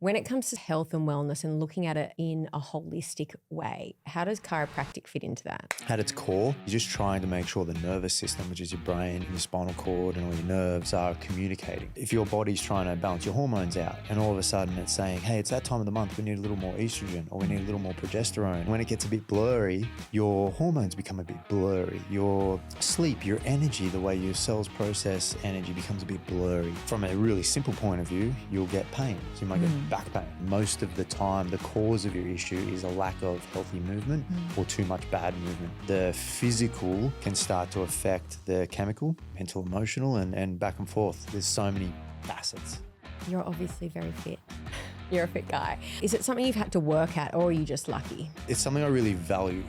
When it comes to health and wellness and looking at it in a holistic way, how does chiropractic fit into that? At its core, you're just trying to make sure the nervous system, which is your brain and your spinal cord and all your nerves, are communicating. If your body's trying to balance your hormones out and all of a sudden it's saying, hey, it's that time of the month, we need a little more estrogen or we need a little more progesterone. When it gets a bit blurry, your hormones become a bit blurry. Your sleep, your energy, the way your cells process energy becomes a bit blurry. From a really simple point of view, you'll get pain. So you might get back pain. Most of the time, the cause of your issue is a lack of healthy movement or too much bad movement. The physical can start to affect the chemical, mental, emotional, and back and forth. There's so many facets. You're obviously very fit. You're a fit guy. Is it something you've had to work at or are you just lucky? It's something I really value.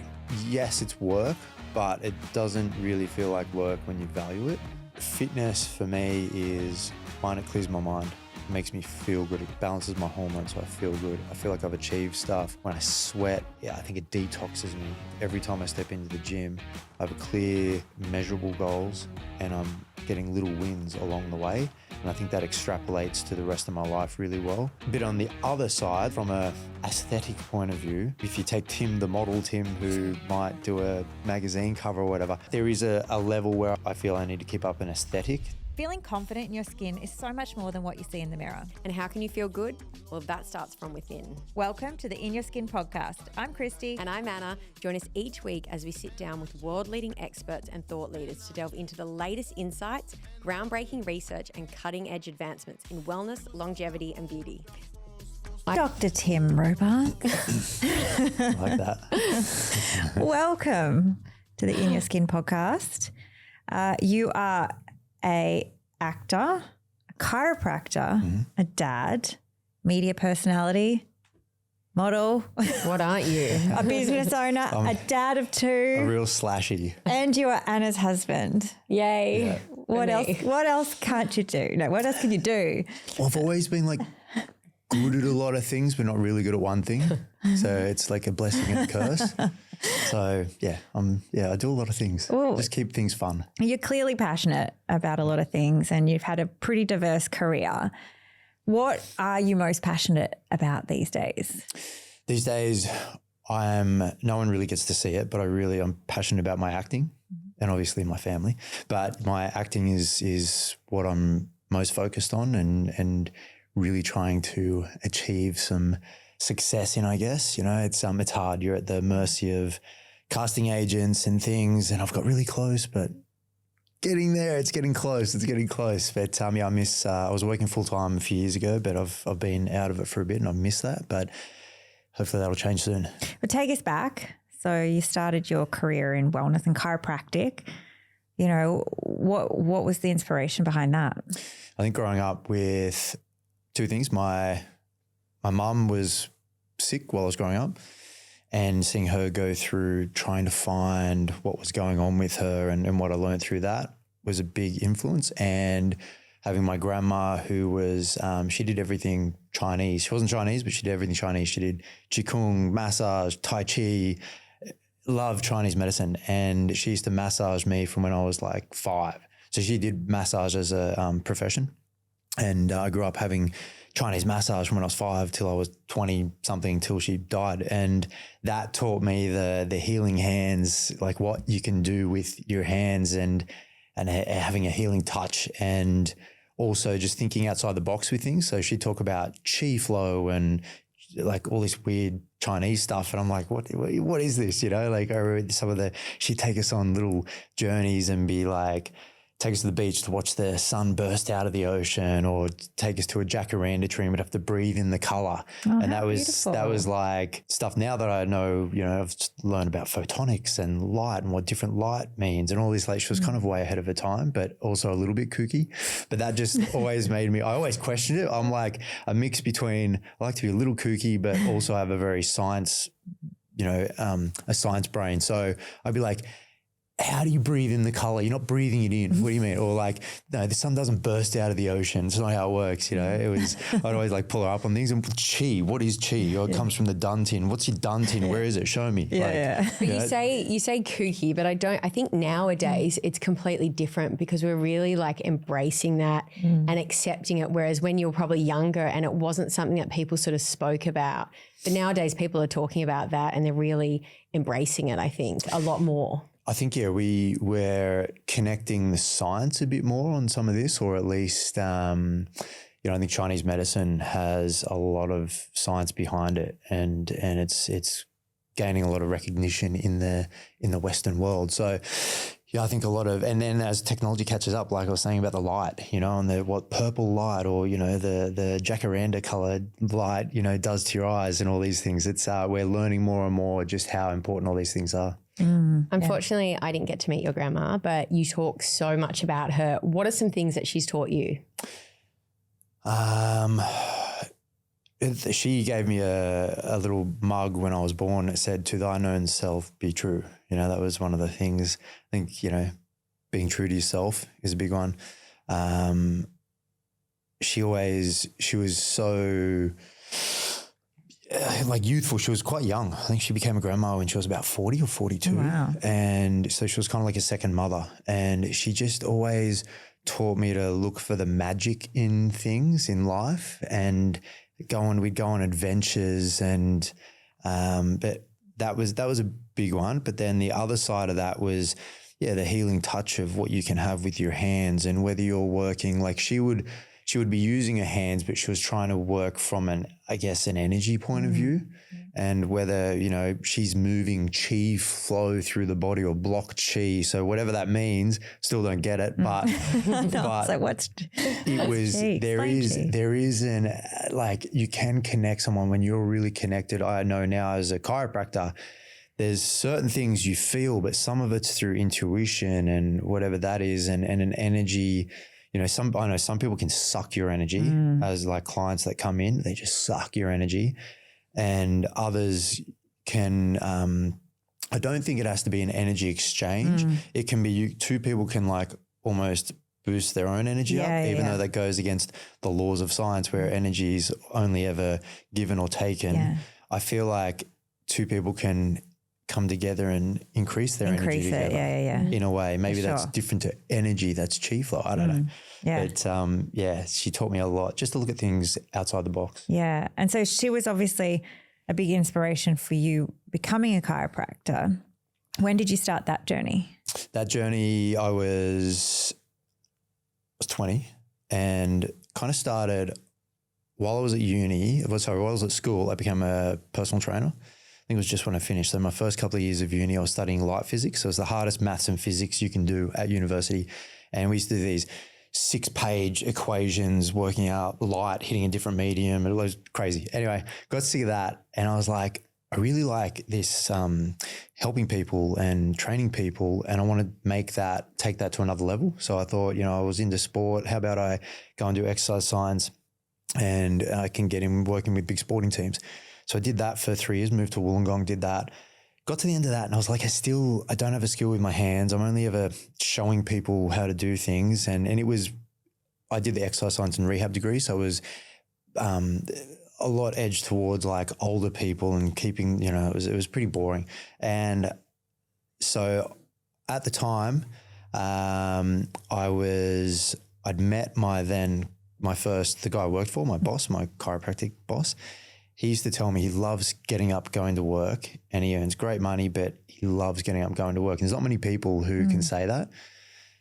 Yes, it's work, but it doesn't really feel like work when you value it. Fitness for me is one, it clears my mind. It makes me feel good. It balances my hormones so I feel good. I feel like I've achieved stuff. When I sweat, I think it detoxes me. Every time I step into the gym, I have clear, measurable goals and I'm getting little wins along the way. And I think that extrapolates to the rest of my life really well. But on the other side, from a aesthetic point of view, if you take Tim, the model Tim, who might do a magazine cover or whatever, there is a level where I feel I need to keep up an aesthetic. Feeling confident in your skin is so much more than what you see in the mirror. And how can you feel good? Well, that starts from within. Welcome to the In Your Skin podcast. I'm Christy. And I'm Anna. Join us each week as we sit down with world-leading experts and thought leaders to delve into the latest insights, groundbreaking research, and cutting-edge advancements in wellness, longevity, and beauty. Dr. Tim Robards. Like that. Welcome to the In Your Skin podcast. You are a actor, a chiropractor, a dad, media personality, model. What aren't you? A business owner, a dad of two. A real slashy. And you are Anna's husband. Yay. Yeah. What else? What else can't you do? No, what else can you do? Well, I've always been like good at a lot of things, but not really good at one thing. So it's like a blessing and a curse. So I do a lot of things. Ooh. Just keep things fun. You're clearly passionate about a lot of things and you've had a pretty diverse career. What are you most passionate about these days? These days, no one really gets to see it, but I'm passionate about my acting and obviously my family. But my acting is what I'm most focused on and really trying to achieve some success in, I guess. You know, it's hard. You're at the mercy of casting agents and things, and I've got really close, but getting there, it's getting close. But I was working full time a few years ago, but I've been out of it for a bit and I've missed that, but hopefully that'll change soon. But take us back. So you started your career in wellness and chiropractic. You know, what was the inspiration behind that? I think growing up with two things, my mum was sick while I was growing up, and seeing her go through trying to find what was going on with her and what I learned through that was a big influence. And having my grandma who was, she did everything Chinese. She wasn't Chinese, but she did everything Chinese. She did Qigong, massage, Tai Chi, loved Chinese medicine. And she used to massage me from when I was like 5. So she did massage as a profession. And I grew up having Chinese massage from when I was 5 till I was 20 something till she died. And that taught me the healing hands, like what you can do with your hands and having a healing touch, and also just thinking outside the box with things. So she'd talk about chi flow and like all this weird Chinese stuff. And I'm like, what is this? You know, like I remember she'd take us on little journeys and be like, take us to the beach to watch the sun burst out of the ocean, or take us to a jacaranda tree and we'd have to breathe in the color. And that was like stuff now that I know, you know, I've learned about photonics and light and what different light means and all this. Like she was kind of way ahead of her time, but also a little bit kooky. But that just always made me, I always questioned it. I'm like a mix between, I like to be a little kooky, but also have a very science, a science brain. So I'd be like, how do you breathe in the color? You're not breathing it in. What do you mean? Or like, no, the sun doesn't burst out of the ocean. It's not how it works. You know, I'd always like pull her up on things. And chi, what is chi? Oh, it comes from the dantian. What's your dantian? Where is it? Show me. But you say kooky, but I think nowadays it's completely different because we're really like embracing that and accepting it. Whereas when you were probably younger and it wasn't something that people sort of spoke about, but nowadays people are talking about that and they're really embracing it, I think, a lot more. I think, we're connecting the science a bit more on some of this, or at least, I think Chinese medicine has a lot of science behind it, and it's gaining a lot of recognition in the Western world. So, I think a lot of, and then as technology catches up, like I was saying about the light, and the purple light, or the jacaranda colored light, does to your eyes and all these things. It's we're learning more and more just how important all these things are. Unfortunately, I didn't get to meet your grandma, but you talk so much about her. What are some things that she's taught you? She gave me a little mug when I was born. It said, "To thy known self be true." That was one of the things. I think, being true to yourself is a big one. She was so like youthful. She was quite young. I think she became a grandma when she was about 40 or 42. Wow. And so she was kind of like a second mother. And she just always taught me to look for the magic in things in life, and we'd go on adventures, and but that was a big one. But then the other side of that was the healing touch of what you can have with your hands, and whether you're working, like she would be using her hands, but she was trying to work from an energy point of view, and whether, she's moving chi flow through the body or block chi. So whatever that means, still don't get it, but, so what's it was, chi? There is like, you can connect someone when you're really connected. I know now as a chiropractor, there's certain things you feel, but some of it's through intuition and whatever that is, and an energy. I know some people can suck your energy as like clients that come in, they just suck your energy, and others can, I don't think it has to be an energy exchange. It can be two people can like almost boost their own energy up, even though that goes against the laws of science where energy is only ever given or taken. Yeah. I feel like two people can come together and increase their energy together in a way. Maybe that's different to energy, that's chi flow. I don't know. Yeah. But she taught me a lot just to look at things outside the box. Yeah. And so she was obviously a big inspiration for you becoming a chiropractor. When did you start that journey? That journey, I was 20, and kind of started while I was at while I was at school. I became a personal trainer. I think it was just when I finished. So my first couple of years of uni, I was studying light physics. So it was the hardest maths and physics you can do at university. And we used to do these 6-page equations, working out light, hitting a different medium. It was crazy. Anyway, got to see that. And I was like, I really like this helping people and training people. And I want to take that to another level. So I thought, I was into sport. How about I go and do exercise science, and I can get in working with big sporting teams. So I did that for 3 years, moved to Wollongong, did that. Got to the end of that and I was like, I don't have a skill with my hands. I'm only ever showing people how to do things. And I did the exercise science and rehab degree. So it was a lot edged towards like older people and keeping, it was pretty boring. And so at the time, I'd met the guy I worked for, my boss, my chiropractic boss. He used to tell me he loves getting up, going to work, and he earns great money, but he loves getting up, going to work. And there's not many people who can say that.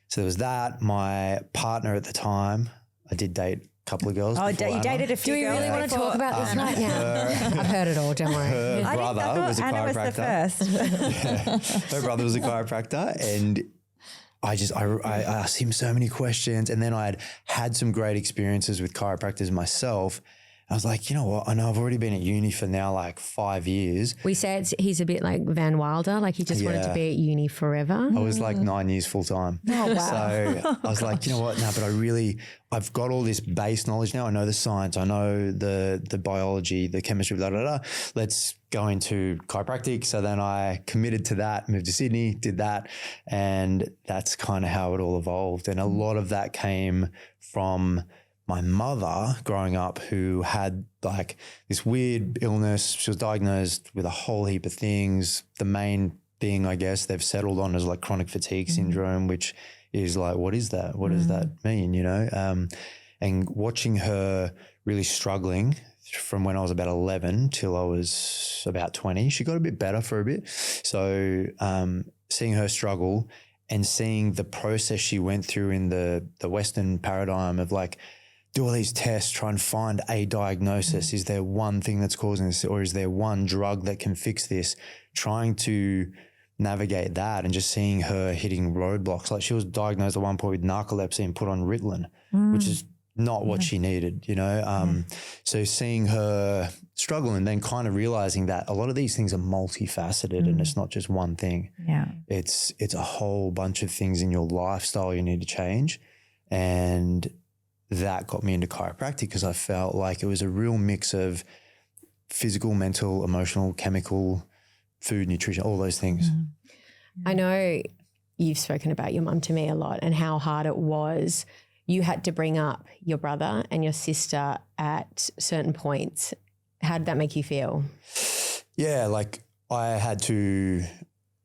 So there was that. My partner at the time, I did date a couple of girls. Oh, you dated a few girls. Do we really want to talk about this right now? I've heard it all, don't worry. Her brother was a Anna chiropractor. Was the first. Her brother was a chiropractor, and I asked him so many questions, and then I had some great experiences with chiropractors myself. I was like, you know what? I know I've already been at uni for now like 5 years. We said he's a bit like Van Wilder, like he just wanted to be at uni forever. I was like 9 years full time. Oh, wow. So I was like, you know what? No, but I've got all this base knowledge now. I know the science, I know the biology, the chemistry, blah, blah, blah. Let's go into chiropractic. So then I committed to that, moved to Sydney, did that. And that's kind of how it all evolved. And a lot of that came from my mother growing up, who had like this weird illness. She was diagnosed with a whole heap of things. The main thing, I guess, they've settled on is like chronic fatigue syndrome, which is like, what is that? What does that mean? You know? And watching her really struggling from when I was about 11 till I was about 20, she got a bit better for a bit. So seeing her struggle and seeing the process she went through in the Western paradigm of like, do all these tests, try and find a diagnosis. Is there one thing that's causing this, or is there one drug that can fix this? Trying to navigate that and just seeing her hitting roadblocks. Like she was diagnosed at one point with narcolepsy and put on Ritalin, which is not what she needed, you know? So seeing her struggle and then kind of realizing that a lot of these things are multifaceted and it's not just one thing. Yeah. It's a whole bunch of things in your lifestyle you need to change. And that got me into chiropractic because I felt like it was a real mix of physical, mental, emotional, chemical, food, nutrition, all those things. I know you've spoken about your mum to me a lot and how hard it was. You had to bring up your brother and your sister at certain points. How did that make you feel? Yeah, like I had to,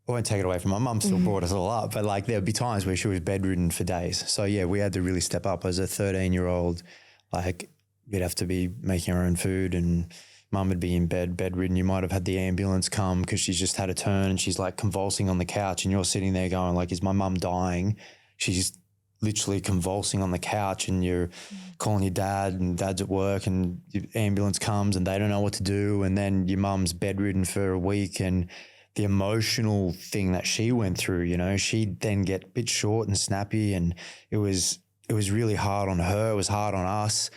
I won't take it away from my mum, still brought us all up, but like there would be times where she was bedridden for days. So yeah, we had to really step up as a 13-year-old. Like we'd have to be making our own food and mum would be in bed, bedridden. You might have had the ambulance come because she's just had a turn and she's like convulsing on the couch and you're sitting there going like, is my mum dying? She's literally convulsing on the couch and you're calling your dad and dad's at work and the ambulance comes and they don't know what to do. And then your mum's bedridden for a week and the emotional thing that she went through, you know, she'd then get a bit short and snappy and it was really hard on her. It was hard on us.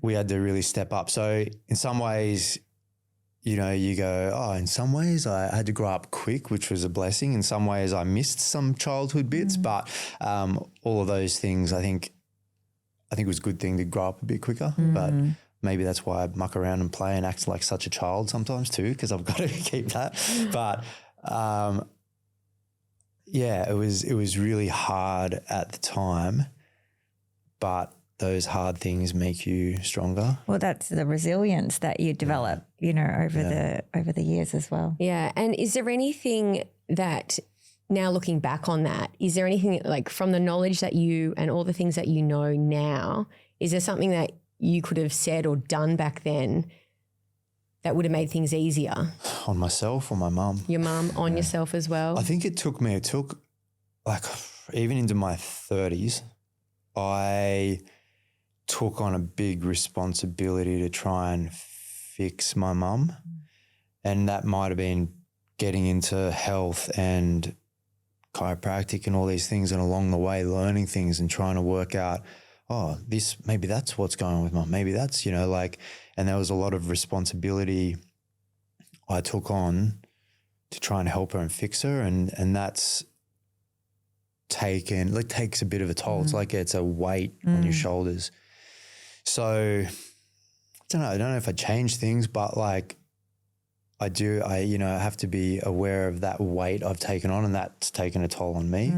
We had to really step up. So in some ways, you know, you go, oh, in some ways I had to grow up quick, which was a blessing. In some ways I missed some childhood bits, but all of those things, I think it was a good thing to grow up a bit quicker, but maybe that's why I muck around and play and act like such a child sometimes too, because I've got to keep that. But yeah, it was really hard at the time, but those hard things make you stronger. Well, that's the resilience that you develop, you know, over the years as well. Yeah. And is there anything that, now looking back on that, is there anything like from the knowledge that you and all the things that you know now, is there something that you could have said or done back then that would have made things easier? On myself or my mum? Your mum, on yourself as well? I think it took like even into my 30s, I took on a big responsibility to try and fix my mum. And that might have been getting into health and chiropractic and all these things, and along the way learning things and trying to work out, oh, maybe that's what's going on with mum. Maybe that's, you know, like, and there was a lot of responsibility I took on to try and help her and fix her. And that's takes a bit of a toll. It's like it's a weight on your shoulders. So I don't know if I change things, but like I have to be aware of that weight I've taken on and that's taken a toll on me.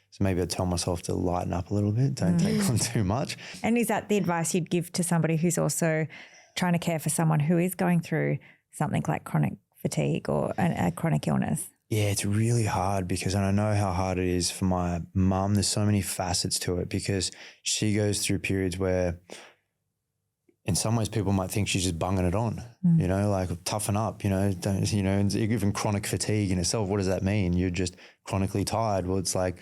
So maybe I tell myself to lighten up a little bit, don't take on too much. And is that the advice you'd give to somebody who's also trying to care for someone who is going through something like chronic fatigue or a chronic illness? Yeah, it's really hard because, and I know how hard it is for my mum. There's so many facets to it because she goes through periods where in some ways people might think she's just bunging it on, you know, like toughen up, you know, don't, you know, even chronic fatigue in itself, what does that mean? You're just chronically tired. Well, it's like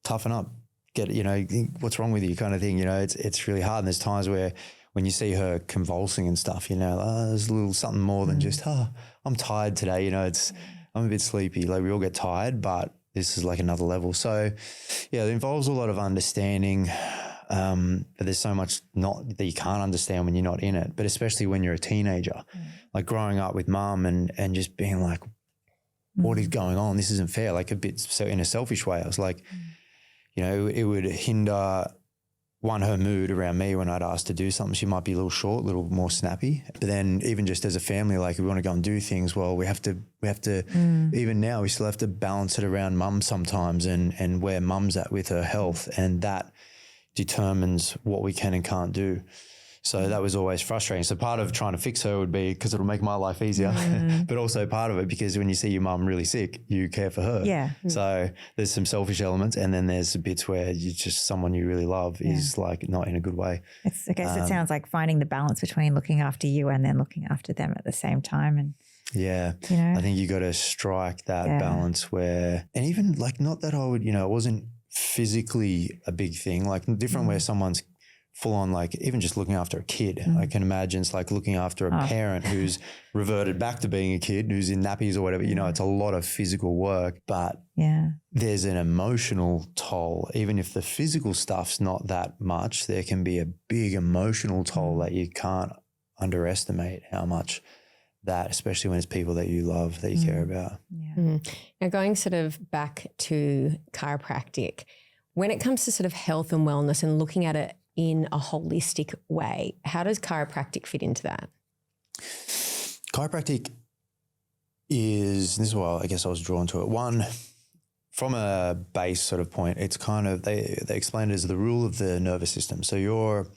toughen up, get, you know, what's wrong with you kind of thing, you know, it's really hard. And there's times where when you see her convulsing and stuff, you know, there's a little something more than just, I'm tired today, you know, I'm a bit sleepy. Like we all get tired, but this is like another level. So yeah, it involves a lot of understanding but there's so much not that you can't understand when you're not in it, but especially when you're a teenager, like growing up with mum and just being like, what is going on? This isn't fair. Like a bit, so in a selfish way, I was like, you know, it would hinder her mood around me when I'd ask to do something. She might be a little short, a little more snappy. But then even just as a family, like if we want to go and do things, well, we have to even now we still have to balance it around mum sometimes and where mum's at with her health. And that determines what we can and can't do. So that was always frustrating. So part of trying to fix her would be because it'll make my life easier, but also part of it because when you see your mum really sick, you care for her. Yeah. So there's some selfish elements, and then there's the bits where you just someone you really love is like not in a good way. I guess it sounds like finding the balance between looking after you and then looking after them at the same time. And yeah, you know, I think you got to strike that balance where, and even like not that I would, you know, it wasn't physically a big thing, like different where someone's full on, like even just looking after a kid. I can imagine it's like looking after a parent who's reverted back to being a kid, who's in nappies or whatever, you know, it's a lot of physical work, but there's an emotional toll. Even if the physical stuff's not that much, there can be a big emotional toll that you can't underestimate how much that, especially when it's people that you love, that you care about. Now going sort of back to chiropractic, when it comes to sort of health and wellness and looking at it in a holistic way, how does chiropractic fit into that? Chiropractic is, this is why I guess I was drawn to it. One, from a base sort of point, it's kind of, they explain it as the rule of the nervous system. So you're,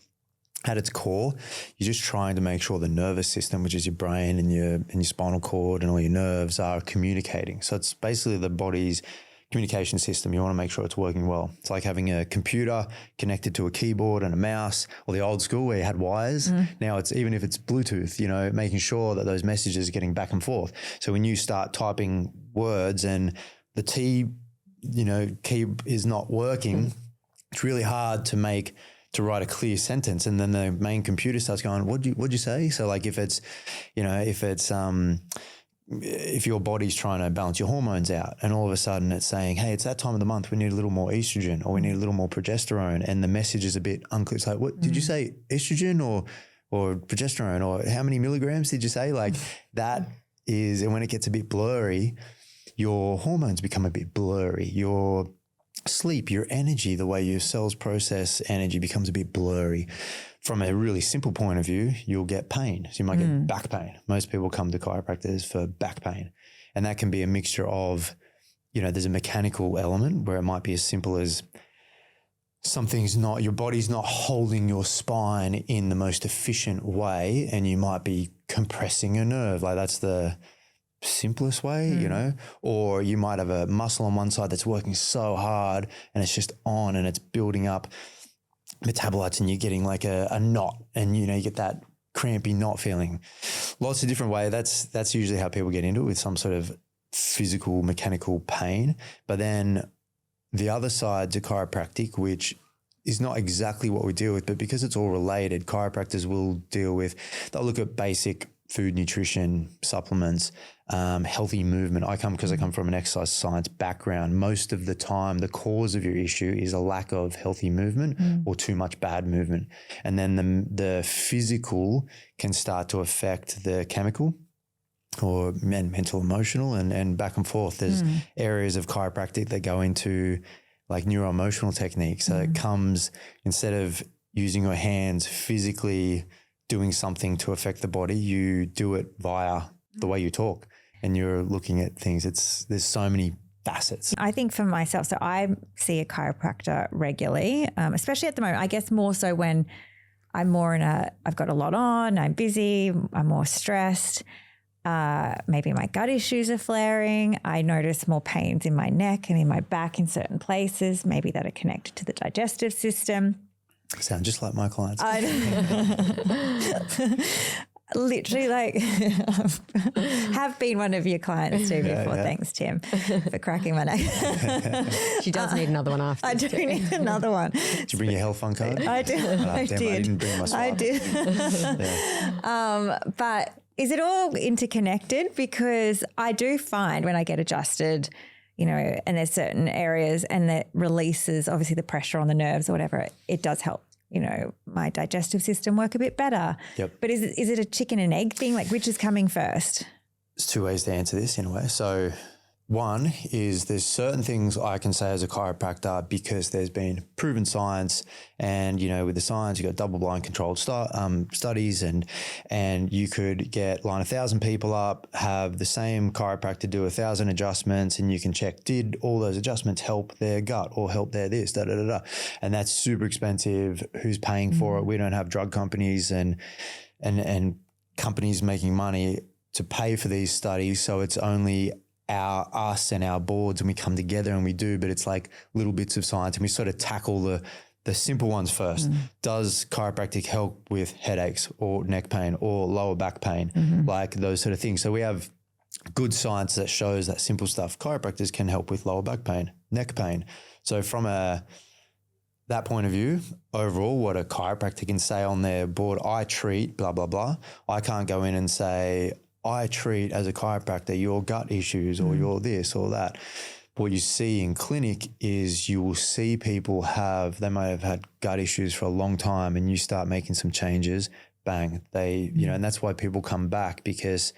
at its core, you're just trying to make sure the nervous system, which is your brain and your spinal cord and all your nerves, are communicating. So it's basically the body's communication system. You want to make sure it's working well. It's like having a computer connected to a keyboard and a mouse, or the old school where you had wires. Now it's, even if it's Bluetooth, you know, making sure that those messages are getting back and forth. So when you start typing words and the T, you know, key is not working, it's really hard to write a clear sentence, and then the main computer starts going, what'd you say? So like if it's, you know, if your body's trying to balance your hormones out and all of a sudden it's saying, hey, it's that time of the month, we need a little more estrogen or we need a little more progesterone, and the message is a bit unclear. It's like, what did you say, estrogen or progesterone, or how many milligrams did you say? Like that is, and when it gets a bit blurry, your hormones become a bit blurry. Your sleep, your energy, the way your cells process energy becomes a bit blurry. From a really simple point of view, you'll get pain. So you might get back pain. Most people come to chiropractors for back pain. And that can be a mixture of, you know, there's a mechanical element where it might be as simple as your body's not holding your spine in the most efficient way, and you might be compressing a nerve. Like that's the simplest way, you know, or you might have a muscle on one side that's working so hard and it's just on and it's building up metabolites and you're getting like a knot, and, you know, you get that crampy knot feeling. Lots of different ways. That's usually how people get into it, with some sort of physical, mechanical pain. But then the other side to chiropractic, which is not exactly what we deal with, but because it's all related, chiropractors will deal with, they'll look at basic food, nutrition, supplements, healthy movement. Because I come from an exercise science background, most of the time the cause of your issue is a lack of healthy movement or too much bad movement. And then the physical can start to affect the chemical or mental, emotional, and back and forth. There's areas of chiropractic that go into like neuroemotional techniques. So it comes, instead of using your hands physically doing something to affect the body, you do it via the way you talk, and you're looking at things. There's so many facets. I think for myself, so I see a chiropractor regularly, especially at the moment. I guess more so when I'm more I've got a lot on, I'm busy, I'm more stressed. Maybe my gut issues are flaring. I notice more pains in my neck and in my back in certain places, maybe that are connected to the digestive system. Sound just like my clients. Literally, like, have been one of your clients too before. Yeah. Thanks, Tim, for cracking my neck. She does need another one after. I do need another one. Did you bring your health fund card? I did. I didn't bring my swab. I did. But is it all interconnected? Because I do find when I get adjusted, you know, and there's certain areas and that releases obviously the pressure on the nerves or whatever, it does help my digestive system work a bit better. Yep. But is it a chicken and egg thing? Like, which is coming first? There's two ways to answer this in a way. So one is there's certain things I can say as a chiropractor because there's been proven science, and with the science you got double-blind controlled studies, and you could line 1,000 people up, have the same chiropractor do 1,000 adjustments, and you can check, did all those adjustments help their gut or help their this, and that's super expensive. Who's paying for it? We don't have drug companies and companies making money to pay for these studies, so it's only us and our boards, and we come together and we do, but it's like little bits of science, and we sort of tackle the simple ones first. Does chiropractic help with headaches or neck pain or lower back pain, like those sort of things? So we have good science that shows that simple stuff. Chiropractors can help with lower back pain, neck pain. So from that point of view, overall, what a chiropractor can say on their board, I treat blah, blah, blah. I can't go in and say, I treat as a chiropractor your gut issues or your this or that. What you see in clinic is you will see people they might have had gut issues for a long time, and you start making some changes, bang, and that's why people come back, because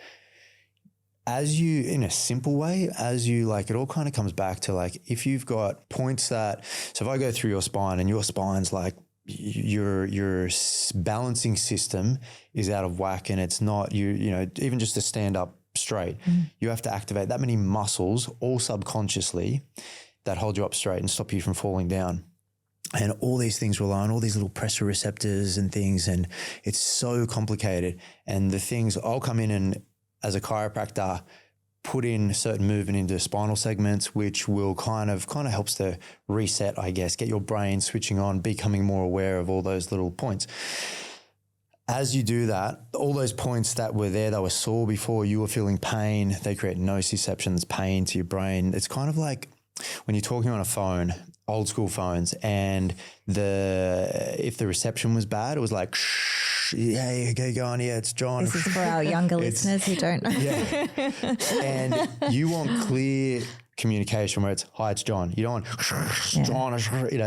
in a simple way, it all kind of comes back to like, if you've got points so if I go through your spine and your spine's like, your balancing system is out of whack, and it's not even just to stand up straight, you have to activate that many muscles all subconsciously that hold you up straight and stop you from falling down. And all these things rely on all these little pressure receptors and things, and it's so complicated. And the things I'll come in and as a chiropractor put in certain movement into spinal segments, which will kind of helps to reset, I guess, get your brain switching on, becoming more aware of all those little points. As you do that, all those points that were there, that were sore before, you were feeling pain, they create nociception, that's pain to your brain. It's kind of like when you're talking on a phone, old school phones, and if the reception was bad, it was like, yeah, okay, go on, yeah, it's John. This is for our younger listeners who don't know. Yeah. And you want clear communication where it's, hi, it's John. You don't want John,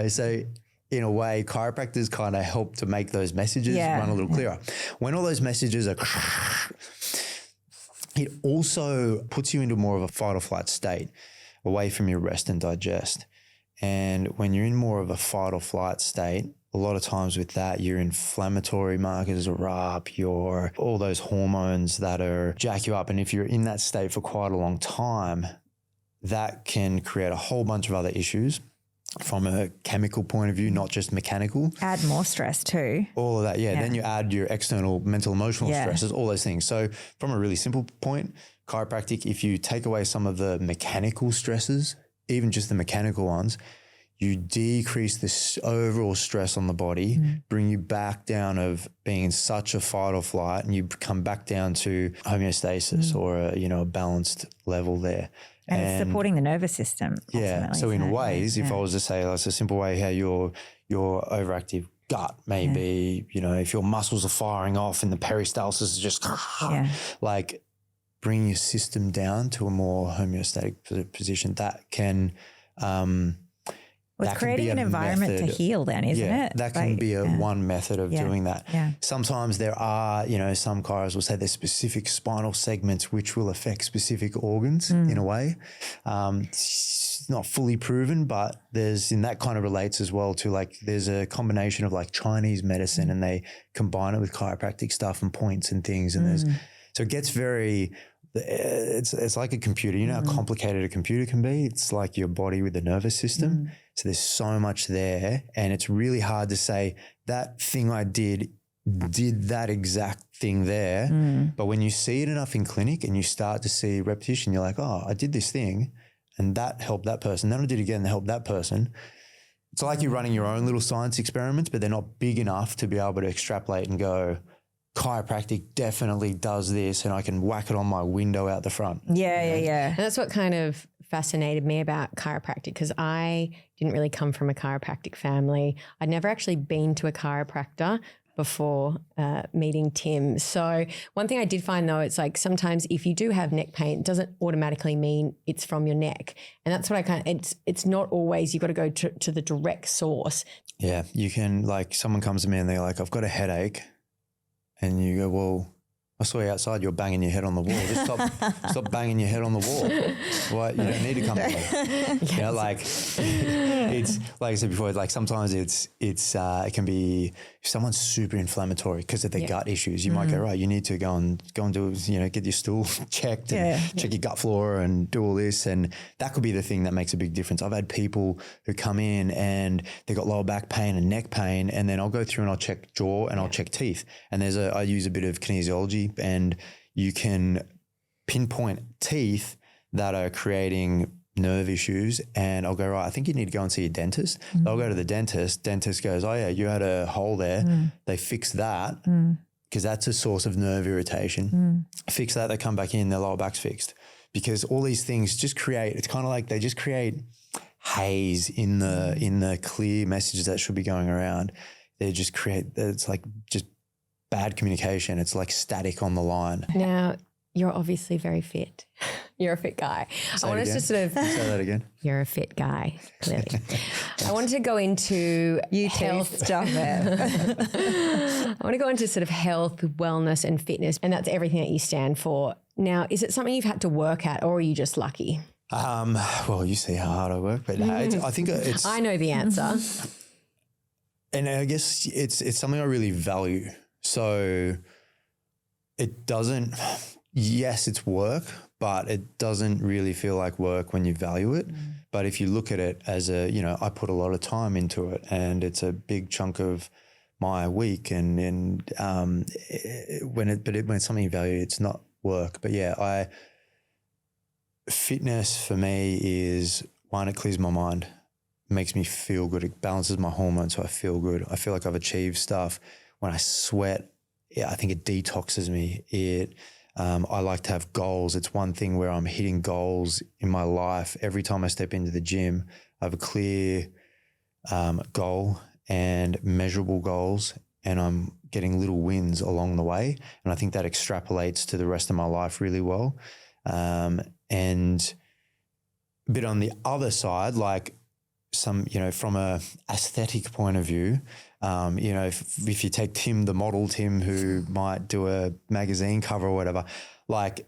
so in a way, chiropractors kind of help to make those messages run a little clearer. When all those messages are, it also puts you into more of a fight or flight state, away from your rest and digest. And when you're in more of a fight or flight state, a lot of times with that, your inflammatory markers are up, all those hormones that jack you up. And if you're in that state for quite a long time, that can create a whole bunch of other issues from a chemical point of view, not just mechanical. Add more stress too. All of that, yeah. Then you add your external mental, emotional stresses, all those things. So from a really simple point, chiropractic, if you take away some of the mechanical stresses, even just the mechanical ones, you decrease this overall stress on the body, bring you back down of being in such a fight or flight, and you come back down to homeostasis or a balanced level there. And it's supporting the nervous system. Yeah. So in ways, if I was to say that's a simple way how your overactive gut may be, if your muscles are firing off and the peristalsis is just like bring your system down to a more homeostatic position, that can it's creating an environment to heal then, isn't it? That can be one method of doing that. Yeah. Sometimes there are, some chiros will say there's specific spinal segments which will affect specific organs in a way. It's not fully proven, but that kind of relates as well to there's a combination of Chinese medicine and they combine it with chiropractic stuff and points and things. And so it gets it's like a computer. You know how complicated a computer can be? It's like your body with the nervous system. So there's so much there, and it's really hard to say that thing I did that exact thing there. But when you see it enough in clinic and you start to see repetition, you're like, oh, I did this thing and that helped that person. Then I did it again and helped that person. It's like you're running your own little science experiments, but they're not big enough to be able to extrapolate and go, chiropractic definitely does this, and I can whack it on my window out the front. Yeah. And that's what kind of fascinated me about chiropractic, because I didn't really come from a chiropractic family. I'd never actually been to a chiropractor. before meeting Tim. So one thing I did find though, it's like sometimes if you do have neck pain, it doesn't automatically mean it's from your neck. And that's what it's not always, you've got to go to the direct source. Yeah. You can, like, someone comes to me and they're like, I've got a headache. And you go, well, I saw you outside, you're banging your head on the wall. Just stop banging your head on the wall. Well, you don't need to come to me. Yes. You know, like, it's like I said before, like sometimes it can be, if someone's super inflammatory because of their gut issues, you might go, right, you need to go and do, you know, get your stool checked and check your gut flora and do all this. And that could be the thing that makes a big difference. I've had people who come in and they got lower back pain and neck pain, and then I'll go through and I'll check jaw and I'll check teeth. And I use a bit of kinesiology, and you can pinpoint teeth that are creating nerve issues, and I'll go, right, I think you need to go and see a dentist. I'll go to the dentist. Dentist goes, oh yeah, you had a hole there. They fix that because that's a source of nerve irritation. Fix that, they come back in, their lower back's fixed. Because all these things just create, it's kind of like they just create haze in the clear messages that should be going around. They just create, it's like just bad communication. It's like static on the line. Now, you're obviously very fit. You're a fit guy. I want us to sort of say that again. You're a fit guy, clearly. I wanted to go into health stuff. I want to go into sort of health, wellness, and fitness, and that's everything that you stand for. Now, is it something you've had to work at, or are you just lucky? Well, you see how hard I work, but I think it's. I know the answer, and I guess it's something I really value. So it doesn't, yes, it's work, but it doesn't really feel like work when you value it. But if you look at it as I put a lot of time into it, and it's a big chunk of my week, and when it's something you value, it's not work. But yeah, fitness for me is one, it clears my mind, makes me feel good. It balances my hormones so I feel good. I feel like I've achieved stuff. When I sweat, I think it detoxes me. I like to have goals. It's one thing where I'm hitting goals in my life. Every time I step into the gym, I have a clear goal and measurable goals, and I'm getting little wins along the way. And I think that extrapolates to the rest of my life really well. And a bit on the other side, like from a aesthetic point of view, if you take Tim, the model Tim, who might do a magazine cover or whatever, like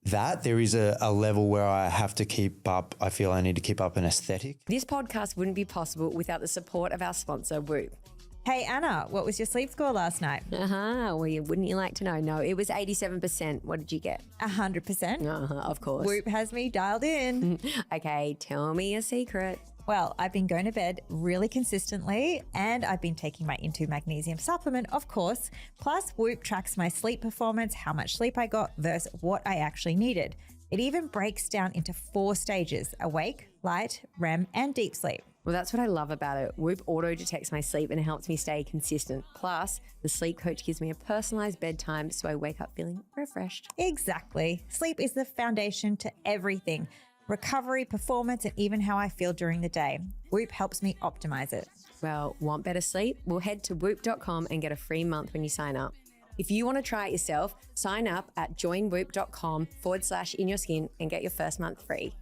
that, there is a level where I have to keep up. I feel I need to keep up an aesthetic. This podcast wouldn't be possible without the support of our sponsor, Whoop. Hey, Anna, what was your sleep score last night? Well, wouldn't you like to know? No, it was 87%. What did you get? 100%. Of course. Whoop has me dialed in. Okay, tell me a secret. Well, I've been going to bed really consistently, and I've been taking my Into magnesium supplement, of course. Plus, Whoop tracks my sleep performance, how much sleep I got versus what I actually needed. It even breaks down into 4 stages: awake, light, REM, and deep sleep. Well, that's what I love about it. Whoop auto-detects my sleep and it helps me stay consistent. Plus, the sleep coach gives me a personalized bedtime so I wake up feeling refreshed. Exactly. Sleep is the foundation to everything. Recovery, performance, and even how I feel during the day. Whoop helps me optimize it. Well, want better sleep? Well, head to whoop.com and get a free month when you sign up. If you want to try it yourself, sign up at joinwhoop.com/inyourskin and get your first month free.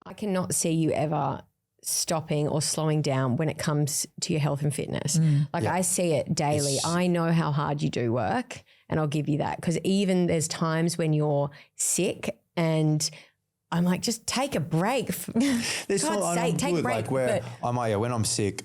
I cannot see you ever stopping or slowing down when it comes to your health and fitness. I see it daily. I know how hard you do work, and I'll give you that, because even there's times when you're sick and I'm like, just take a break. There's God's sake, take a break. When I'm sick,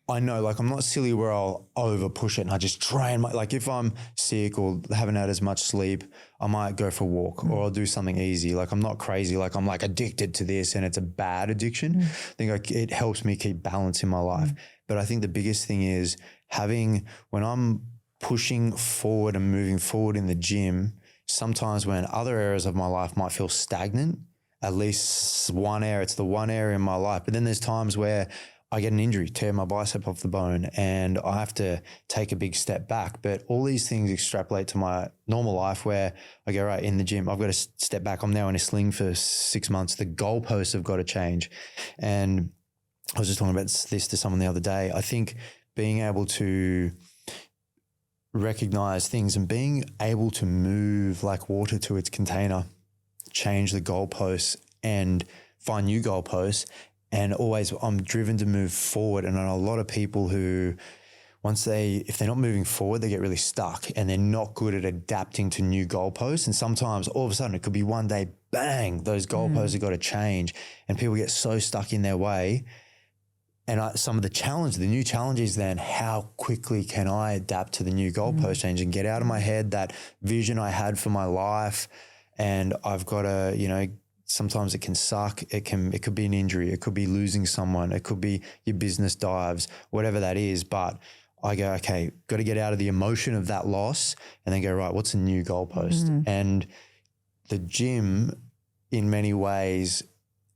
I know, like, I'm not silly where I'll over push it and I just train like if I'm sick or haven't had as much sleep, I might go for a walk or I'll do something easy. Like, I'm not crazy. Like, I'm like addicted to this and it's a bad addiction. I think it helps me keep balance in my life. But I think the biggest thing is when I'm pushing forward and moving forward in the gym, sometimes when other areas of my life might feel stagnant, at least one area, it's the one area in my life. But then there's times where I get an injury, tear my bicep off the bone, and I have to take a big step back. But all these things extrapolate to my normal life where I go, right, in the gym, I've got to step back. I'm now in a sling for 6 months. The goalposts have got to change. And I was just talking about this to someone the other day. I think being able to recognize things and being able to move like water to its container, change the goalposts and find new goalposts. And always I'm driven to move forward. And I know a lot of people who if they're not moving forward, they get really stuck and they're not good at adapting to new goalposts. And sometimes all of a sudden it could be one day, bang, those goalposts have got to change and people get so stuck in their way. And the new challenge is then how quickly can I adapt to the new goalpost change and get out of my head that vision I had for my life. And I've got to, sometimes it can suck. It could be an injury. It could be losing someone. It could be your business dives, whatever that is. But I go, okay, got to get out of the emotion of that loss and then go, right, what's a new goalpost? And the gym in many ways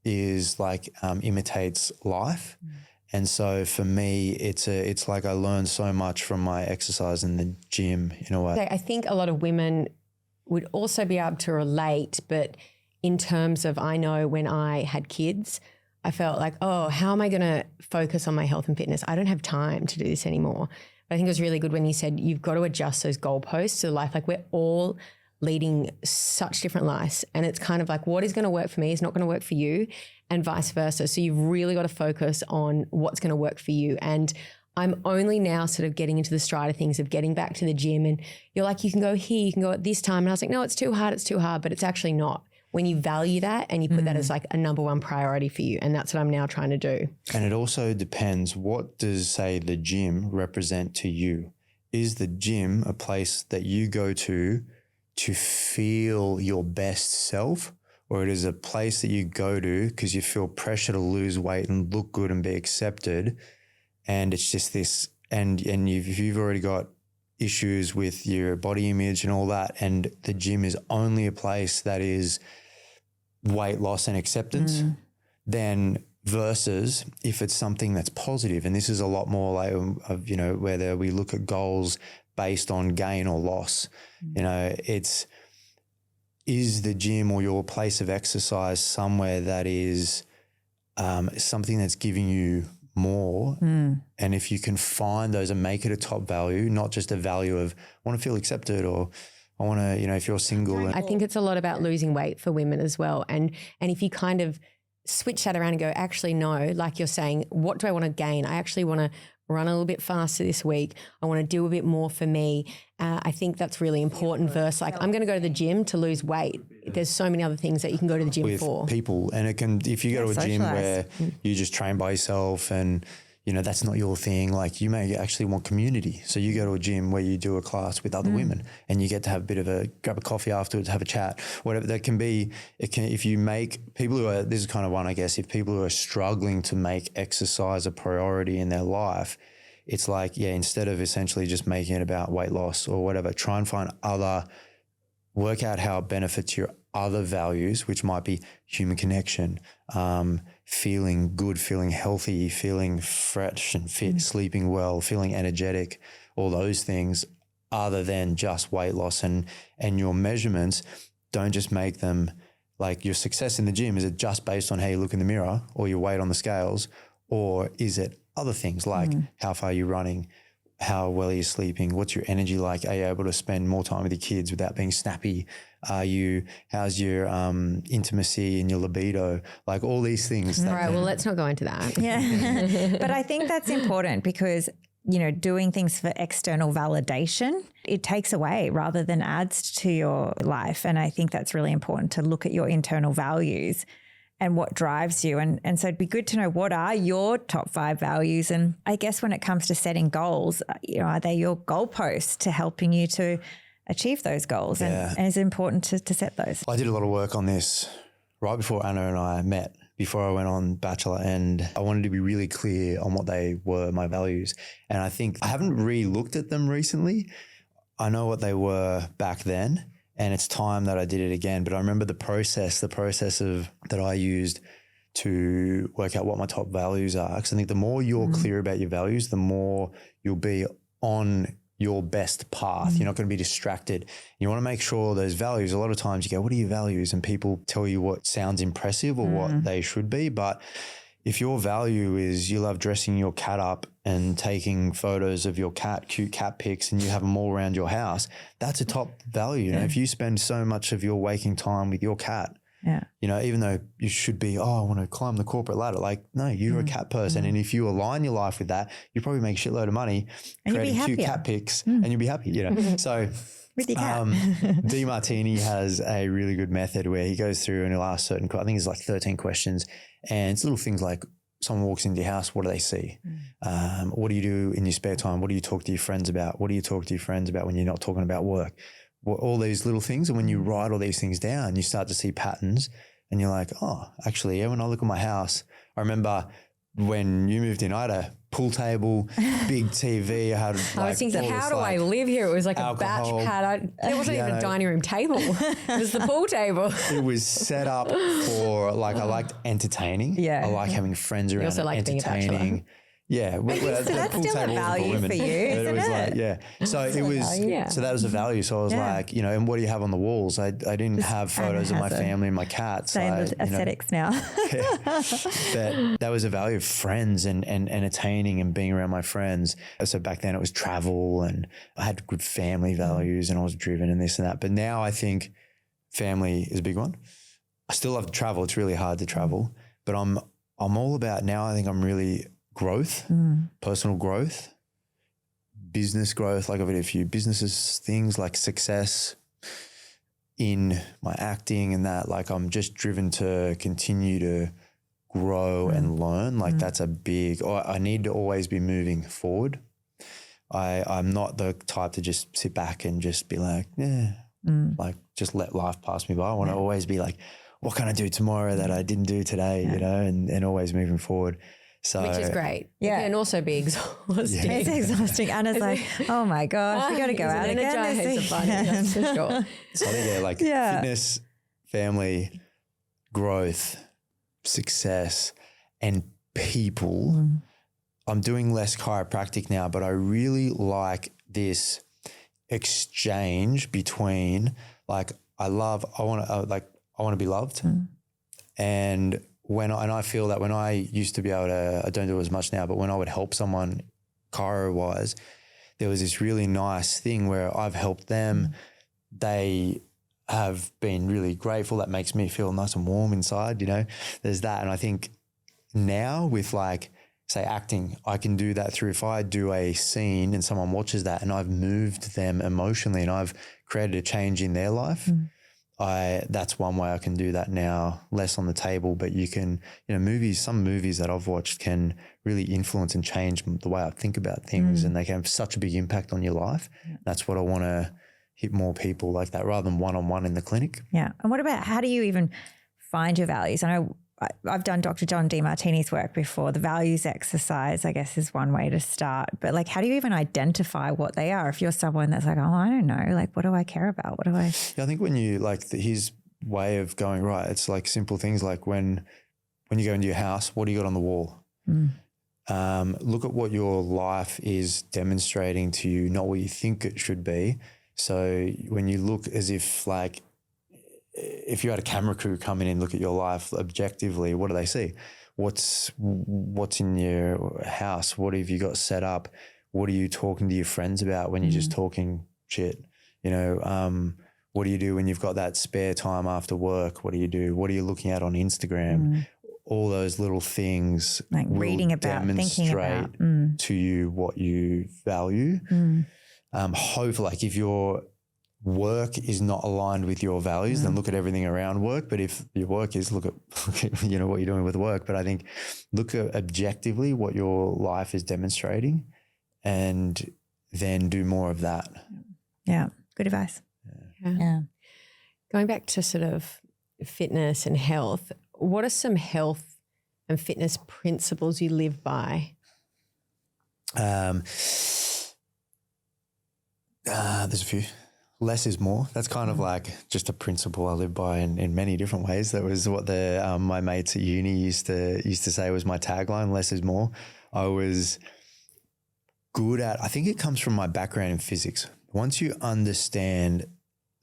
is like imitates life. And so for me, it's like I learned so much from my exercise in the gym in a way. I think a lot of women would also be able to relate, but in terms of, I know when I had kids, I felt like, oh, how am I going to focus on my health and fitness? I don't have time to do this anymore. But I think it was really good when you said you've got to adjust those goalposts to life. Like we're all leading such different lives. And it's kind of like what is going to work for me is not going to work for you and vice versa. So you've really got to focus on what's going to work for you. And I'm only now sort of getting into the stride of things of getting back to the gym and you're like, you can go here, you can go at this time. And I was like, no, it's too hard, but it's actually not. When you value that and you put that as like a number one priority for you. And that's what I'm now trying to do. And it also depends, what does, say, the gym represent to you? Is the gym a place that you go to feel your best self, or it is a place that you go to because you feel pressure to lose weight and look good and be accepted? And it's just this, and if you've already got issues with your body image and all that, and the gym is only a place that is weight loss and acceptance, then versus if it's something that's positive, and this is a lot more like whether we look at goals based on gain or loss, is the gym or your place of exercise somewhere that is something that's giving you more. And if you can find those and make it a top value, not just a value of I want to feel accepted or I want to, if you're single. I think it's a lot about losing weight for women as well. And if you kind of switch that around and go, actually, no, like you're saying, what do I want to gain? I actually want to run a little bit faster this week. I want to do a bit more for me. I think that's really important versus like, I'm going to go to the gym to lose weight. There's so many other things that you can go to the gym with for. People. And it can, if you go to a gym where you just train by yourself and, that's not your thing, like you may actually want community. So you go to a gym where you do a class with other women and you get to have a bit of grab a coffee afterwards, have a chat, whatever that can be. If you make people who are, this is kind of one, I guess, if people who are struggling to make exercise a priority in their life, it's like, instead of essentially just making it about weight loss or whatever, try and find work out how it benefits your other values, which might be human connection, feeling good, feeling healthy, feeling fresh and fit, sleeping well, feeling energetic, all those things, other than just weight loss. And your measurements, don't just make them like your success in the gym. Is it just based on how you look in the mirror or your weight on the scales, or is it other things like how far you're running, how well are you sleeping, what's your energy like, are you able to spend more time with your kids without being snappy, how's your intimacy and your libido, like all these things. All right, well, let's not go into that. Yeah. But I think that's important because, doing things for external validation, it takes away rather than adds to your life. And I think that's really important to look at your internal values and what drives you. And so it'd be good to know, what are your top 5 values? And I guess when it comes to setting goals, are they your goalposts to helping you to achieve those goals? Yeah. And it's important to set those. I did a lot of work on this right before Anna and I met, before I went on Bachelor, and I wanted to be really clear on what they were, my values. And I think I haven't re-looked at them recently. I know what they were back then, and it's time that I did it again. But I remember the process of that I used to work out what my top values are. Because I think the more you're clear about your values, the more you'll be on your best path. You're not going to be distracted. You want to make sure those values, a lot of times you go, what are your values? And people tell you what sounds impressive or what they should be. But if your value is you love dressing your cat up and taking photos of your cat, cute cat pics, and you have them all around your house, that's a top value. You know, if you spend so much of your waking time with your cat, you know, even though you should be, I want to climb the corporate ladder. Like, no, you're a cat person. And if you align your life with that, you probably make a shitload of money and creating cute cat pics and you'll be happy, you know. So with your cat. DeMartini has a really good method where he goes through and he'll ask certain, I think it's like 13 questions, and it's little things like someone walks into your house, what do they see? What do you do in your spare time? What do you talk to your friends about? What do you talk to your friends about when you're not talking about work? All these little things. And when you write all these things down, you start to see patterns and you're like, oh, actually, when I look at my house, I remember when you moved in, I had a pool table, big TV. I was thinking, how do I live here? It was like alcohol, a batch pad. It wasn't even a dining room table. It was the pool table. It was set up for I liked entertaining. Yeah. I like having friends around also like being a entertaining. Yeah, that's still a value for you, isn't it? So it was, so that was a value. So I was like, you know, and what do you have on the walls? I didn't have photos of my family and my cats. Same with aesthetics now. That was a value of friends and entertaining and being around my friends. So back then it was travel and I had good family values and I was driven and this and that. But now I think family is a big one. I still love to travel. It's really hard to travel, but I'm all about now. I think I'm really growth, personal growth, business growth. Like I've had a few businesses, things like success in my acting and that, like I'm just driven to continue to grow and learn. Like that's a big, I need to always be moving forward. I'm not the type to just sit back and just be like, like just let life pass me by. I want to always be like, what can I do tomorrow that I didn't do today, you know, and always moving forward. So, which is great. Yeah. It can also be exhausting. It's exhausting. Anna's like, oh my gosh, we got to go out again. That's for sure. So I think fitness, family, growth, success, and people. I'm doing less chiropractic now, but I really like this exchange between I want to be loved, and I feel that when I used to be able to, I don't do it as much now, but when I would help someone chiro wise, there was this really nice thing where I've helped them. They have been really grateful. That makes me feel nice and warm inside, you know, there's that. And I think now with say acting, I can do that through, if I do a scene and someone watches that and I've moved them emotionally and I've created a change in their life, that's one way I can do that now, less on the table, but you can, you know, some movies that I've watched can really influence and change the way I think about things and they can have such a big impact on your life. That's what I want to hit more people like that rather than one-on-one in the clinic. Yeah. And what about, how do you even find your values? I know I've done Dr. John DeMartini's work before. The values exercise, I guess, is one way to start. But how do you even identify what they are? If you're someone that's like, oh, I don't know, what do I care about? What do I? Yeah, I think when you his way of going, right, it's like simple things like when you go into your house, what do you got on the wall? Look at what your life is demonstrating to you, not what you think it should be. So when you look as if you had a camera crew come in and look at your life objectively, what do they see? What's in your house? What have you got set up? What are you talking to your friends about when you're just talking shit? You know, what do you do when you've got that spare time after work? What do you do? What are you looking at on Instagram? All those little things reading about, thinking about to you what you value. Hopefully, if your work is not aligned with your values, then look at everything around work. But if your work is, look at you know what you're doing with work. But I think look at objectively what your life is demonstrating, and then do more of that. Yeah, good advice. Yeah. Going back to sort of fitness and health, what are some health and fitness principles you live by? There's a few. Less is more. That's kind of just a principle I live by in many different ways. That was what my mates at uni used to say was my tagline, less is more. I was good at, I think it comes from my background in physics. Once you understand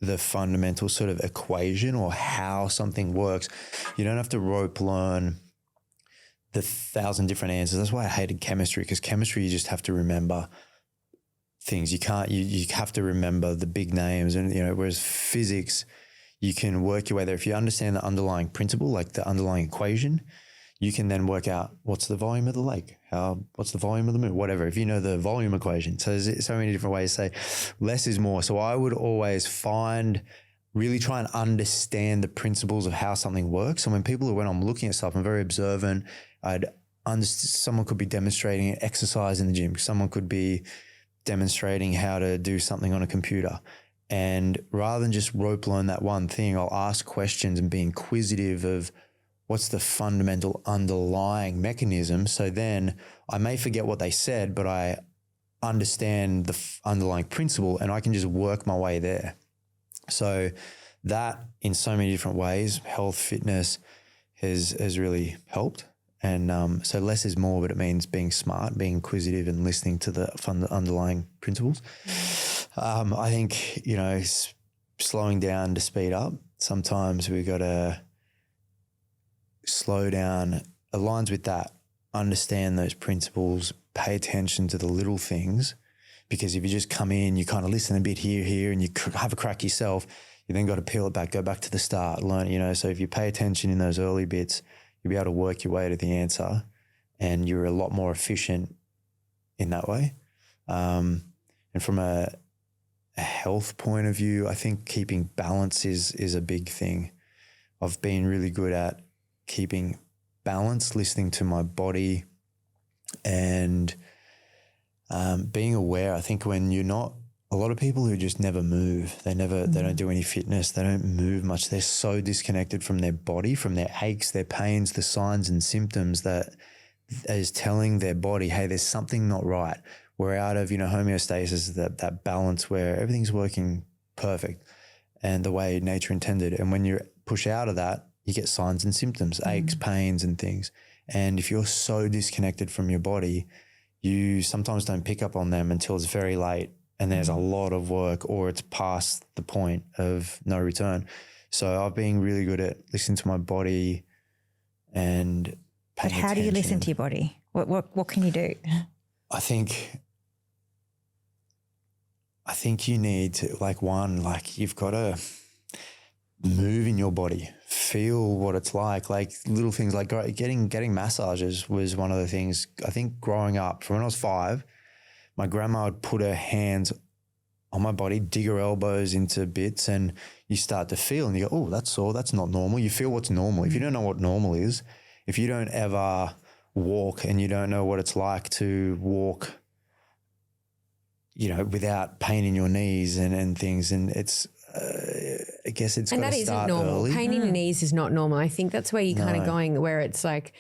the fundamental sort of equation or how something works, you don't have to rope learn the 1,000 different answers. That's why I hated chemistry, because chemistry, you just have to remember things. You can't, you have to remember the big names, and, whereas physics, you can work your way there. If you understand the underlying principle, like the underlying equation, you can then work out what's the volume of the lake, what's the volume of the moon, whatever, if you know the volume equation. So there's so many different ways to say less is more. So I would always really try and understand the principles of how something works. And when I'm looking at stuff, I'm very observant. Someone could be demonstrating an exercise in the gym. Someone could be demonstrating how to do something on a computer. And rather than just rope learn that one thing, I'll ask questions and be inquisitive of what's the fundamental underlying mechanism. So then I may forget what they said, but I understand the underlying principle, and I can just work my way there. So that, in so many different ways, health, fitness has really helped. And so less is more, but it means being smart, being inquisitive, and listening to the underlying principles. I think, slowing down to speed up. Sometimes we got to slow down, aligns with that, understand those principles, pay attention to the little things, because if you just come in, you kind of listen a bit here, and you have a crack yourself, you then got to peel it back, go back to the start, learn, so if you pay attention in those early bits, you'll be able to work your way to the answer, and you're a lot more efficient in that way. And from a health point of view, I think keeping balance is a big thing. I've been really good at keeping balance, listening to my body, and being aware. I think when you're not, a lot of people who just never move, they don't do any fitness, they don't move much. They're so disconnected from their body, from their aches, their pains, the signs and symptoms that is telling their body, hey, there's something not right. We're out of, homeostasis, that balance where everything's working perfect and the way nature intended. And when you push out of that, you get signs and symptoms, aches, pains and things. And if you're so disconnected from your body, you sometimes don't pick up on them until it's very late and there's a lot of work, or it's past the point of no return. So I've been really good at listening to my body and paying attention. How do you listen to your body? What can you do? I think you need to, you've got to move in your body, feel what it's like little things like getting massages was one of the things. I think growing up, from when I was 5, my grandma would put her hands on my body, dig her elbows into bits, and you start to feel, and you go, oh, that's sore, that's not normal. You feel what's normal. If you don't know what normal is, if you don't ever walk and you don't know what it's like to walk, without pain in your knees and things, and it's, I guess it's got to start early. And that isn't normal. Pain in your knees is not normal. I think that's where you're kind of going, where it's like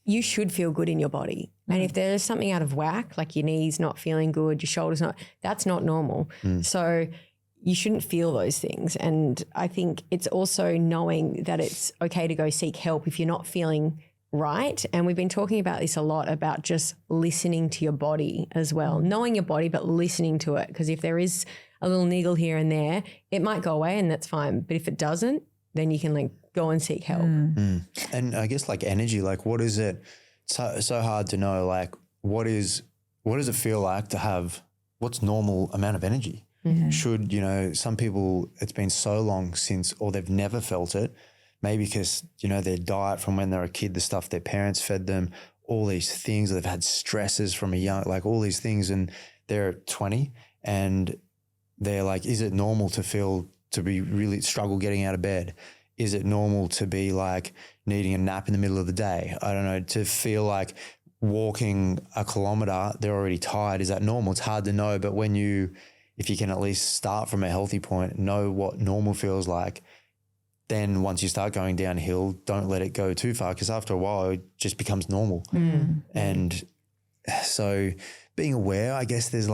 you should feel good in your body. And if there's something out of whack, like your knees not feeling good, your shoulders not, that's not normal. So you shouldn't feel those things. And I think it's also knowing that it's okay to go seek help if you're not feeling right. And we've been talking about this a lot, about just listening to your body as well, knowing your body, but listening to it. Because if there is a little niggle here and there, it might go away and that's fine. But if it doesn't, then you can go and seek help. And I guess energy, what is it? So hard to know, what does it feel like to have, what's normal amount of energy? Should, some people, it's been so long since, or they've never felt it, maybe because, their diet from when they're a kid, the stuff their parents fed them, all these things, they've had stresses from a young, all these things, and they're 20 and they're is it normal to be really struggle getting out of bed? Is it normal to be needing a nap in the middle of the day? I don't know, to feel like walking a kilometer, they're already tired. Is that normal? It's hard to know. But if you can at least start from a healthy point, know what normal feels like, then once you start going downhill, don't let it go too far, because after a while it just becomes normal. And so being aware, I guess there's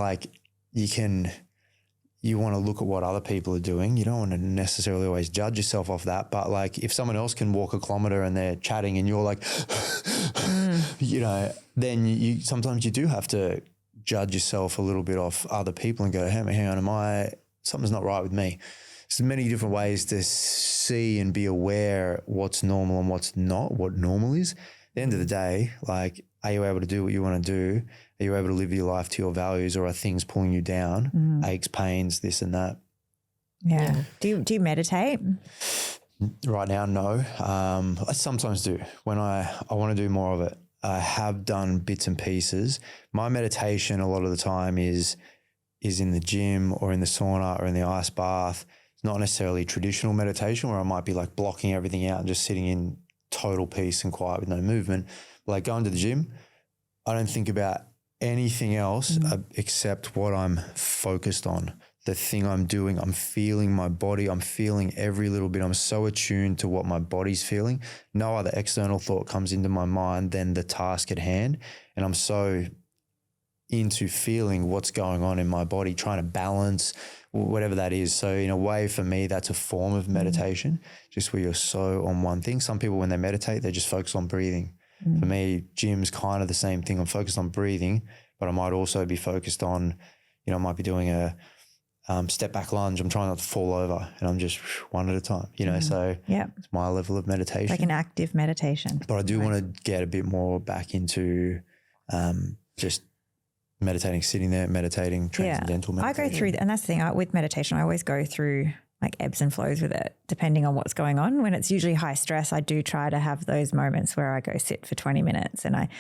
you want to look at what other people are doing. You don't want to necessarily always judge yourself off that. But if someone else can walk a kilometer and they're chatting and you're then you sometimes you do have to judge yourself a little bit off other people and go, hey, hang on, something's not right with me. There's many different ways to see and be aware what's normal and what's not, what normal is. the end of the day, like, are you able to do what you want to do? Are you able to live your life to your values, or are things pulling you down? Aches, pains, this and that. Yeah. Do you meditate? Right now, no. I sometimes do when I want to do more of it. I have done bits and pieces. My meditation a lot of the time is in the gym or in the sauna or in the ice bath. It's not necessarily traditional meditation where I might be like blocking everything out and just sitting in total peace and quiet with no movement. But like going to the gym, I don't think about anything else except what I'm focused on. The thing I'm doing, I'm feeling my body, I'm feeling every little bit. I'm so attuned to what my body's feeling. No other external thought comes into my mind than the task at hand. And I'm so into feeling what's going on in my body, trying to balance whatever that is. So in a way, for me, that's a form of meditation, just where you're so on one thing. Some people, when they meditate, they just focus on breathing. For me, gym's kind of the same thing. I'm focused on breathing, but I might also be focused on, I might be doing a step back lunge. I'm trying not to fall over, and I'm just one at a time, so it's my level of meditation. Like an active meditation. But I do want to get a bit more back into just meditating, sitting there, meditating, transcendental meditation. I go through, and that's the thing, with meditation, I always go through like ebbs and flows with it, depending on what's going on. When it's usually high stress, I do try to have those moments where I go sit for 20 minutes and I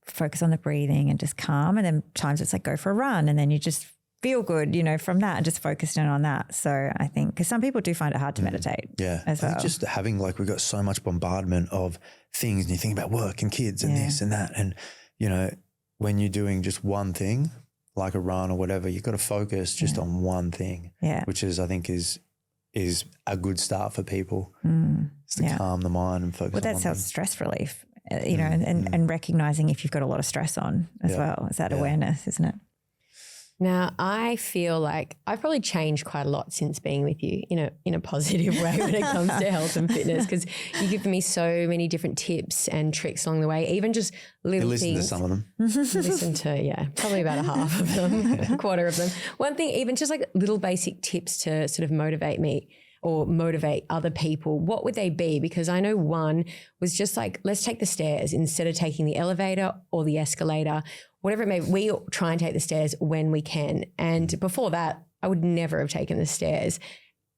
focus on the breathing and just calm. And then times it's like go for a run, and then you just feel good, from that, and just focused in on that. So I think, because some people do find it hard to meditate. Yeah. I think just having, like, we've got so much bombardment of things, and you think about work and kids and this and that. And, when you're doing just one thing, like a run or whatever, you've got to focus just on one thing, which is, I think is a good start for people. Just to calm the mind and focus on one thing. Stress relief, and recognizing if you've got a lot of stress on as well. It's that awareness, isn't it? Now, I feel like I've probably changed quite a lot since being with you in a positive way when it comes to health and fitness, because you give me so many different tips and tricks along the way, even just little things. You listen to some of them. Listen to, probably about a half of them, a quarter of them. One thing, even just like little basic tips to sort of motivate me or motivate other people, what would they be? Because I know one was just like, let's take the stairs instead of taking the elevator or the escalator, whatever it may be. We try and take the stairs when we can. And before that, I would never have taken the stairs.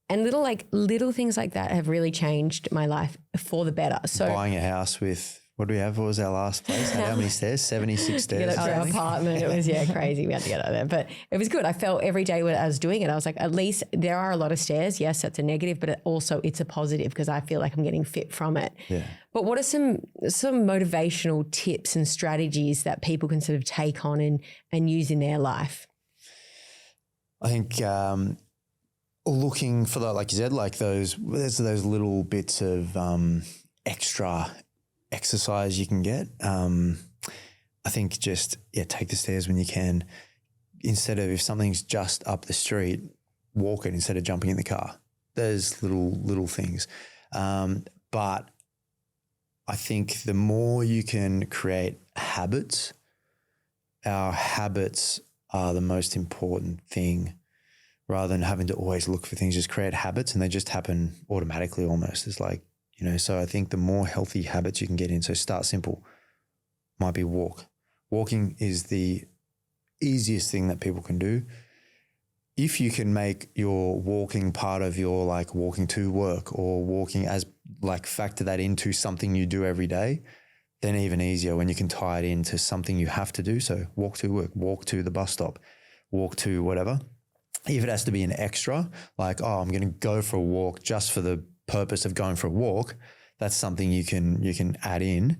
And little things like that have really changed my life for the better. So buying a house with, what do we have? What was our last place? How many stairs? 76 stairs. To get up to our apartment. It was, crazy. We had to get out of there. But it was good. I felt every day when I was doing it, I was like, at least there are a lot of stairs. Yes, that's a negative, but it's a positive, because I feel like I'm getting fit from it. Yeah. But what are some motivational tips and strategies that people can sort of take on and use in their life? I think looking for that, like you said, like there's those little bits of extra exercise you can get. I think just, take the stairs when you can. Instead of, if something's just up the street, walk it instead of jumping in the car. There's little things. But I think the more you can create habits, our habits are the most important thing, rather than having to always look for things. Just create habits and they just happen automatically almost. It's like, so I think the more healthy habits you can get in, so start simple, might be walk. Walking is the easiest thing that people can do. If you can make your walking part of your, like, walking to work or walking as, like, factor that into something you do every day, then even easier when you can tie it into something you have to do. So walk to work, walk to the bus stop, walk to whatever. If it has to be an extra, like, I'm going to go for a walk just for the purpose of going for a walk, that's something you can add in.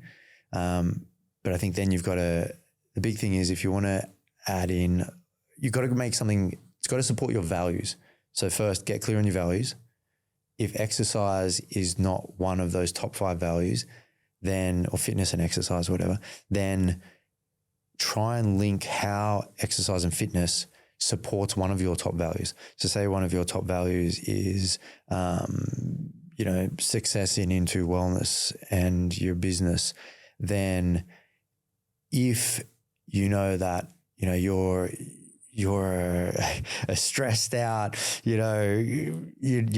But I think then the big thing is, if you want to add in, you've got to make something, it's got to support your values. So first, get clear on your values. If exercise is not one of those top 5 values, then, or fitness and exercise, whatever, then try and link how exercise and fitness supports one of your top values. So say one of your top values is, success into wellness and your business. Then if you know that, you're stressed out, you're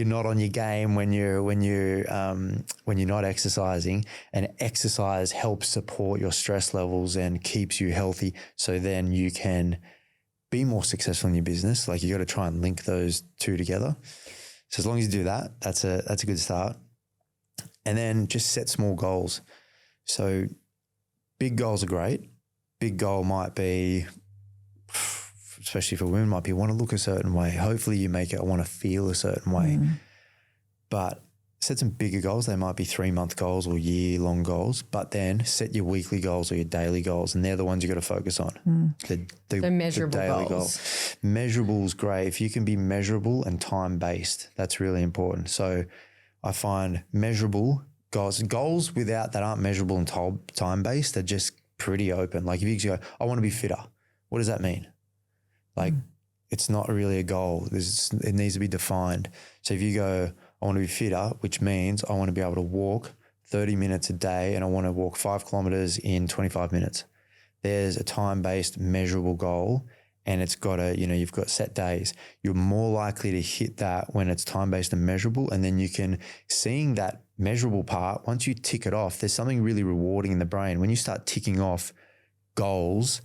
not on your game when you're not exercising, and exercise helps support your stress levels and keeps you healthy. So then you can be more successful in your business. Like you got to try and link those two together. So as long as you do that, that's a good start. And then just set small goals. So big goals are great. Big goal might be, especially for women, might be want to look a certain way. Hopefully you make it, I want to feel a certain way. But set some bigger goals. They might be 3-month goals or year-long goals, but then set your weekly goals or your daily goals, and they're the ones you got to focus on. The measurable daily goals. Measurable is great. If you can be measurable and time-based, that's really important. So I find measurable goals without that aren't measurable and time-based are just pretty open. Like if you go, I want to be fitter. What does that mean? Like it's not really a goal. It needs to be defined. So if you go, I want to be fitter, which means I want to be able to walk 30 minutes a day and I want to walk 5 kilometers in 25 minutes. There's a time-based measurable goal, and it's got you've got set days. You're more likely to hit that when it's time-based and measurable. And then you can, seeing that measurable part, once you tick it off, there's something really rewarding in the brain. When you start ticking off goals,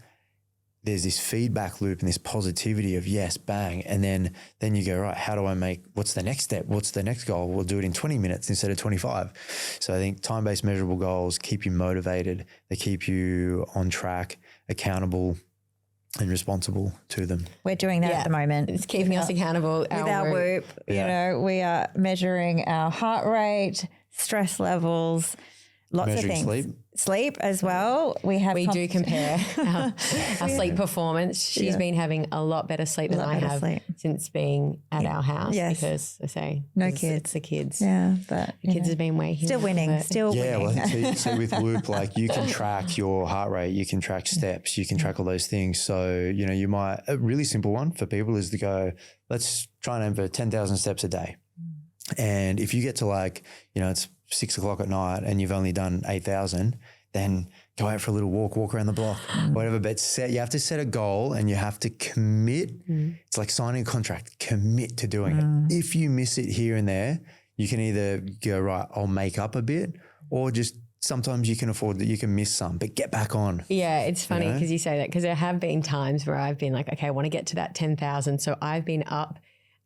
there's this feedback loop and this positivity of yes, bang. And then you go, right, how do I what's the next step? What's the next goal? We'll do it in 20 minutes instead of 25. So I think time-based measurable goals keep you motivated. They keep you on track, accountable, and responsible to them. We're doing that at the moment. It's keeping us accountable. With our Whoop, we are measuring our heart rate, stress levels, lots Measuring of things. Sleep as well. We do compare our sleep performance. She's been having a lot better sleep than I have since being at our house because I say it's the kids. Yeah, but the kids have been way still winning. Yeah, well, so with Whoop, like you can track your heart rate, you can track steps, you can track all those things. So you might, a really simple one for people is to go, let's try and aim for 10,000 steps a day. And if you get to it's 6 o'clock at night and you've only done 8,000, then go out for a little walk around the block, whatever. But you have to set a goal and you have to commit. It's like signing a contract, commit to doing it. If you miss it here and there, you can either go, right, I'll make up a bit, or just sometimes you can afford that you can miss some, but get back on. Yeah, it's funny because you say that, because there have been times where I've been like, okay, I want to get to that 10,000. So I've been up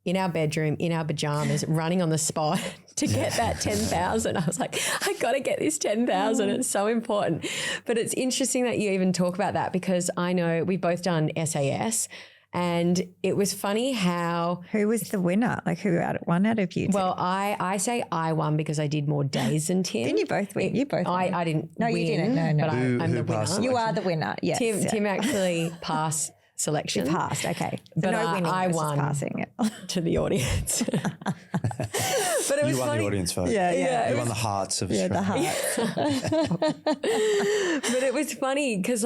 in our bedroom, in our pajamas, running on the spot to get that 10,000. I was like, I got to get this 10,000. It's so important. But it's interesting that you even talk about that, because I know we've both done SAS, and it was funny how... Who was the winner? Like who won out of you two? Well, I say I won because I did more days than Tim. Didn't you both win? You both won. I didn't No, win. you didn't. No. But I'm the winner. You are the winner, yes. Tim actually passed selection. You passed, okay. So but no winning, I won passing it. to the audience. But it was You won funny. the audience vote. Yeah. You won the hearts of the hearts. But it was funny because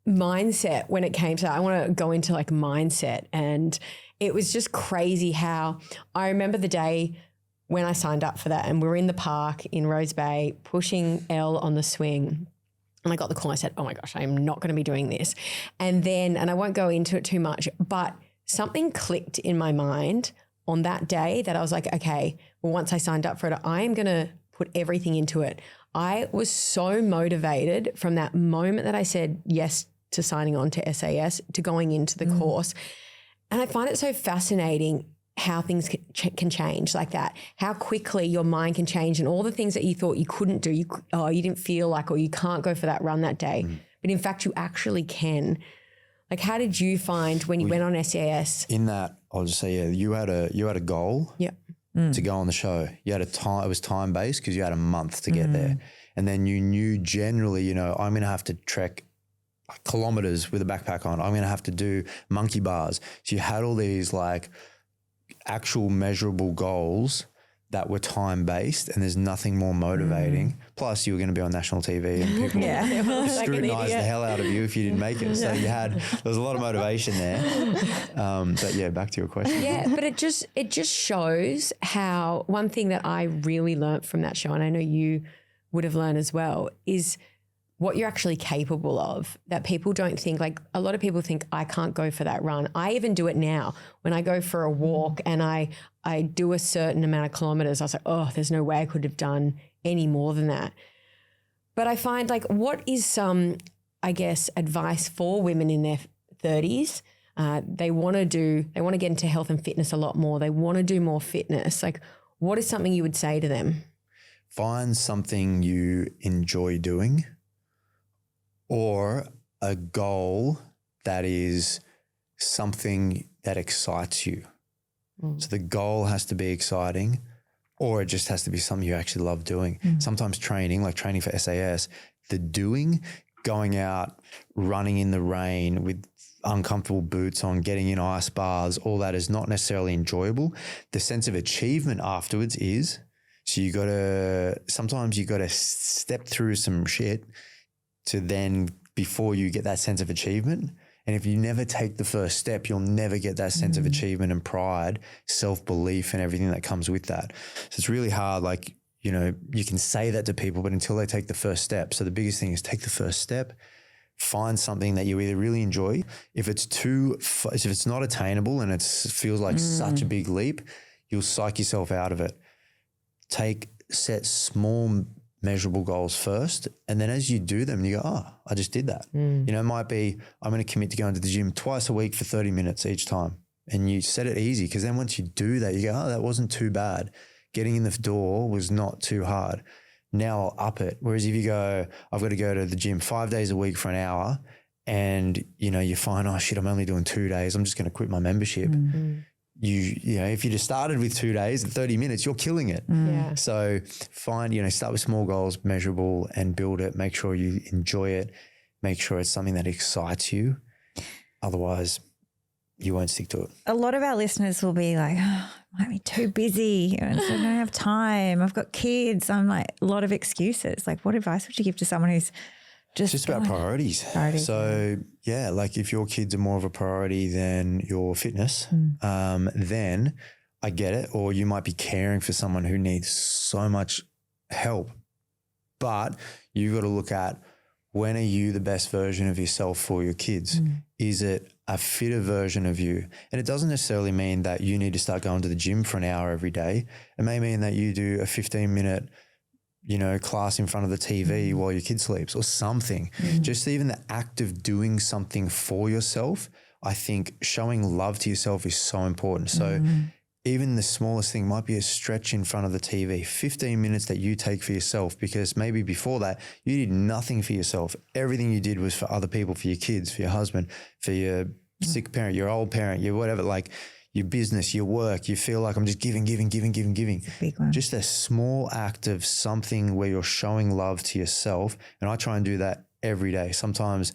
mindset, when it came to that, I want to go into mindset, and it was just crazy how I remember the day when I signed up for that, and we were in the park in Rose Bay pushing Elle on the swing. And I got the call. I said, oh my gosh, I am not going to be doing this. And then, and I won't go into it too much, but something clicked in my mind on that day that I was like, okay, well, once I signed up for it, I am going to put everything into it. I was so motivated from that moment that I said yes to signing on to SAS, to going into the course. And I find it so fascinating how things can change like that, how quickly your mind can change, and all the things that you thought you couldn't do, you didn't feel like, or you can't go for that run that day. But in fact, you actually can. Like, how did you find when you went on SAS? In that, I'll just say, you had a goal to go on the show. You had a time, it was time-based because you had a month to get there. And then you knew generally, I'm going to have to trek kilometers with a backpack on. I'm going to have to do monkey bars. So you had all these actual measurable goals that were time-based, and there's nothing more motivating. Plus you were going to be on national TV and people scrutinise the hell out of you if you didn't make it. So there was a lot of motivation there. But back to your question. Yeah, but it just shows how, one thing that I really learnt from that show, and I know you would have learned as well, is what you're actually capable of, that people don't think, like a lot of people think I can't go for that run. I even do it now when I go for a walk and I do a certain amount of kilometers. I was like, oh, there's no way I could have done any more than that. But I find like, what is some, I guess, advice for women in their 30s? They want to get into health and fitness a lot more. They want to do more fitness. Like, what is something you would say to them? Find something you enjoy doing, or a goal that is something that excites you. So the goal has to be exciting, or it just has to be something you actually love doing. Sometimes training, like training for SAS, the doing, going out, running in the rain with uncomfortable boots on, getting in ice baths, all that is not necessarily enjoyable. The sense of achievement afterwards is. So sometimes you got to step through some shit to then, before you get that sense of achievement. And if you never take the first step, you'll never get that sense of achievement and pride, self-belief and everything that comes with that. So it's really hard. Like, you know, you can say that to people, but until they take the first step. So the biggest thing is take the first step, find something that you either really enjoy. If it's not attainable and it feels like such a big leap, you'll psych yourself out of it. Set small measurable goals first. And then as you do them, you go, oh, I just did that. You know, it might be, I'm going to commit to going to the gym twice a week for 30 minutes each time. And you set it easy, because then once you do that, you go, oh, that wasn't too bad. Getting in the door was not too hard. Now I'll up it. Whereas if you go, I've got to go to the gym 5 days a week for an hour, and, you know, you find, oh shit, I'm only doing 2 days. I'm just going to quit my membership. You know, if you just started with 2 days and 30 minutes, you're killing it. Yeah. So start with small goals, measurable, and build it. Make sure you enjoy it. Make sure it's something that excites you. Otherwise, you won't stick to it. A lot of our listeners will be like, oh, I might be too busy. I don't have time. I've got kids. I'm like, a lot of excuses. Like, what advice would you give to someone who's just about priorities. So yeah, like if your kids are more of a priority than your fitness, then I get it. Or you might be caring for someone who needs so much help, but you've got to look at, when are you the best version of yourself for your kids? Is it a fitter version of you? And it doesn't necessarily mean that you need to start going to the gym for an hour every day. It may mean that you do a 15-minute class in front of the TV while your kid sleeps or something. Just even the act of doing something for yourself, I think showing love to yourself is so important. So even the smallest thing might be a stretch in front of the TV, 15 minutes that you take for yourself, because maybe before that you did nothing for yourself. Everything you did was for other people, for your kids, for your husband, for your sick parent, your old parent, your whatever, like your business, your work. You feel like I'm just giving. Big one. Just a small act of something where you're showing love to yourself. And I try and do that every day. Sometimes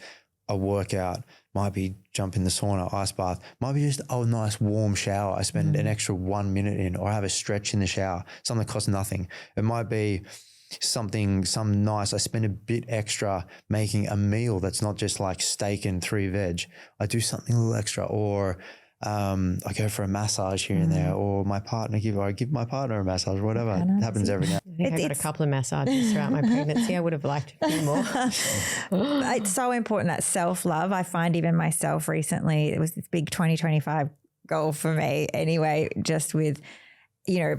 a workout might be jump in the sauna, ice bath, might be just a nice warm shower. I spend an extra 1 minute in, or I have a stretch in the shower, something that costs nothing. It might be some nice, I spend a bit extra making a meal that's not just like steak and 3 veg. I do something a little extra, or I go for a massage here and there, or I give my partner a massage, whatever. It happens every now. I think I got a couple of massages throughout my pregnancy. I would have liked a few more. It's so important, that self-love. I find even myself recently, it was this big 2025 goal for me anyway, just with,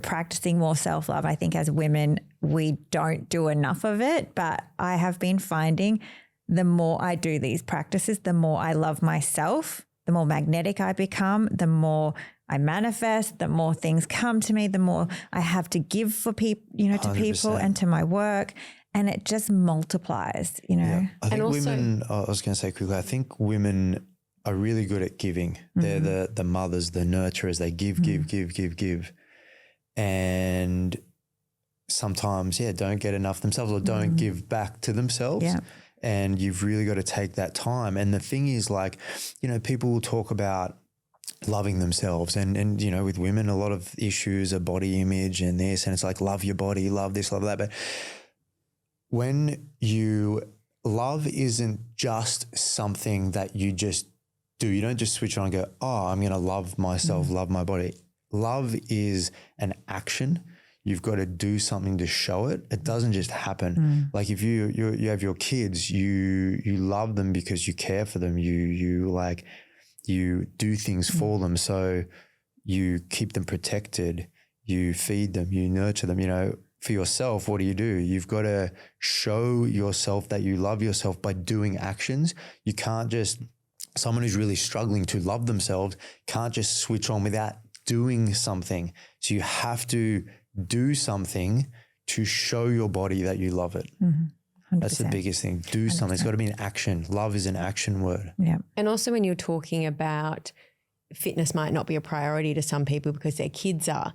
practicing more self-love. I think as women, we don't do enough of it, but I have been finding the more I do these practices, the more I love myself, the more magnetic I become, the more I manifest, the more things come to me, the more I have to give for people, to people 100%. and to my work. And it just multiplies, Yeah. I think also, women, I was going to say quickly, I think women are really good at giving. They're the mothers, the nurturers. They give. And sometimes, don't get enough themselves, or don't give back to themselves. Yeah. And you've really got to take that time. And the thing is, like, people will talk about loving themselves, and with women, a lot of issues are body image and this, and it's like, love your body, love this, love that. But when love isn't just something that you just do. You don't just switch on and go, oh, I'm going to love myself, love my body. Love is an action. you've got to do something to show it. It doesn't just happen. Like if you have your kids, you love them because you care for them. You do things for them. So you keep them protected, you feed them, you nurture them. You know, for yourself, what do? You've got to show yourself that you love yourself by doing actions. You can't just, someone who's really struggling to love themselves can't just switch on without doing something. So you have to do something to show your body that you love it. 100%. That's the biggest thing. Do something. It's got to be an action. Love is an action word. Yeah. And also when you're talking about fitness might not be a priority to some people because their kids are,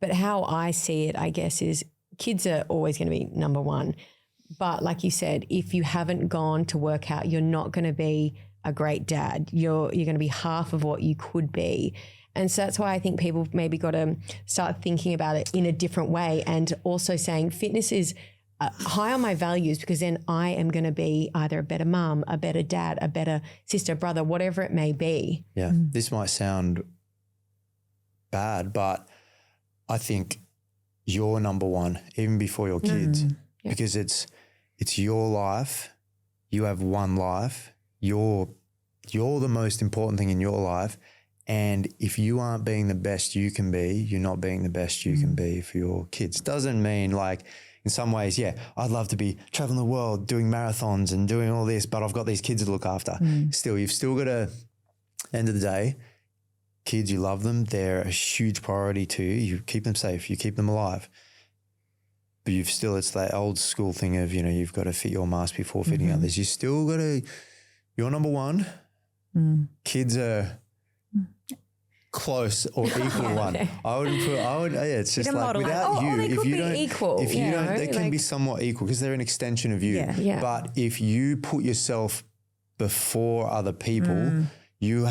but how I see it, I guess, is kids are always going to be number one. But like you said, if you haven't gone to work out, you're not going to be a great dad. You're going to be half of what you could be. And so that's why I think people maybe got to start thinking about it in a different way, and also saying fitness is high on my values, because then I am going to be either a better mum, a better dad, a better sister, brother, whatever it may be. Yeah. This might sound bad, but I think you're number one even before your kids, because it's your life. You have one life. You're the most important thing in your life. And if you aren't being the best you can be, you're not being the best you can be for your kids. Doesn't mean like, in some ways, yeah, I'd love to be traveling the world, doing marathons and doing all this, but I've got these kids to look after. Still, you've still got to, end of the day, kids, you love them. They're a huge priority to you. You keep them safe. You keep them alive. But you've still, it's that old school thing of, you know, you've got to fit your mask before fitting others. You still got to, you're number one. Kids are close or equal one. It's just like without you, they if could you be don't, equal, if you you don't, know, they can like- be somewhat equal because they're an extension of you. Yeah. But if you put yourself before other people, you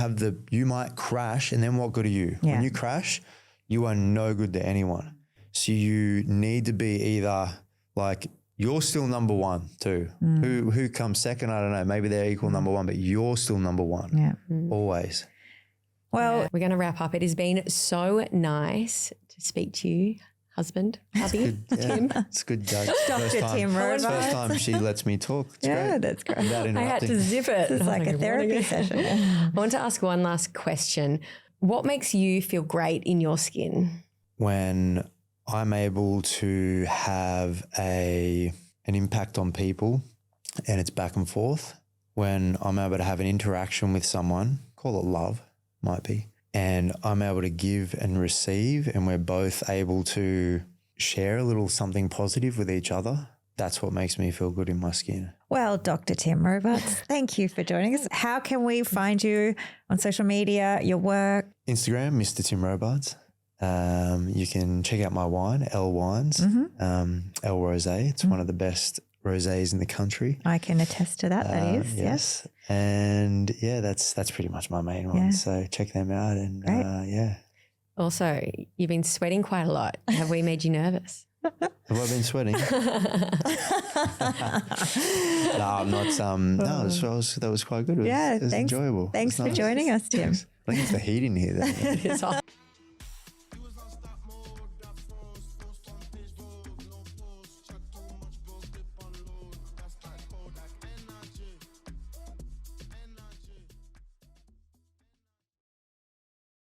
might crash, and then what good are you? Yeah. When you crash, you are no good to anyone. So you need to be either like, you're still number one too. Who comes second? I don't know. Maybe they're equal number one, but you're still number one. Yeah. Always. Well, We're going to wrap up. It has been so nice to speak to you, hubby, Tim. It's good, Doug. Dr. Tim Robards. First time she lets me talk. It's Yeah, great. that's great. Without I had interrupting. to zip it. It's like a therapy session. I want to ask one last question. What makes you feel great in your skin? When I'm able to have an impact on people and it's back and forth, when I'm able to have an interaction with someone, call it love, might be, and I'm able to give and receive, and we're both able to share a little something positive with each other, that's what makes me feel good in my skin. Well, Dr. Tim Robards, thank you for joining us. How can we find you on social media, your work? Instagram, Mr. Tim Robards. You can check out my wine, L Wines, L Rosé. It's one of the best rosés in the country. I can attest to that. That is, yes. And yeah, that's pretty much my main one. Yeah. So check them out, and Great. Also, you've been sweating quite a lot. Have we made you nervous? Have I been sweating? No, I'm not. No, that was quite good. It was Yeah, it was thanks. enjoyable. Thanks It was for nice. joining us, Tim. I think it's the heat in here. Though. It's all-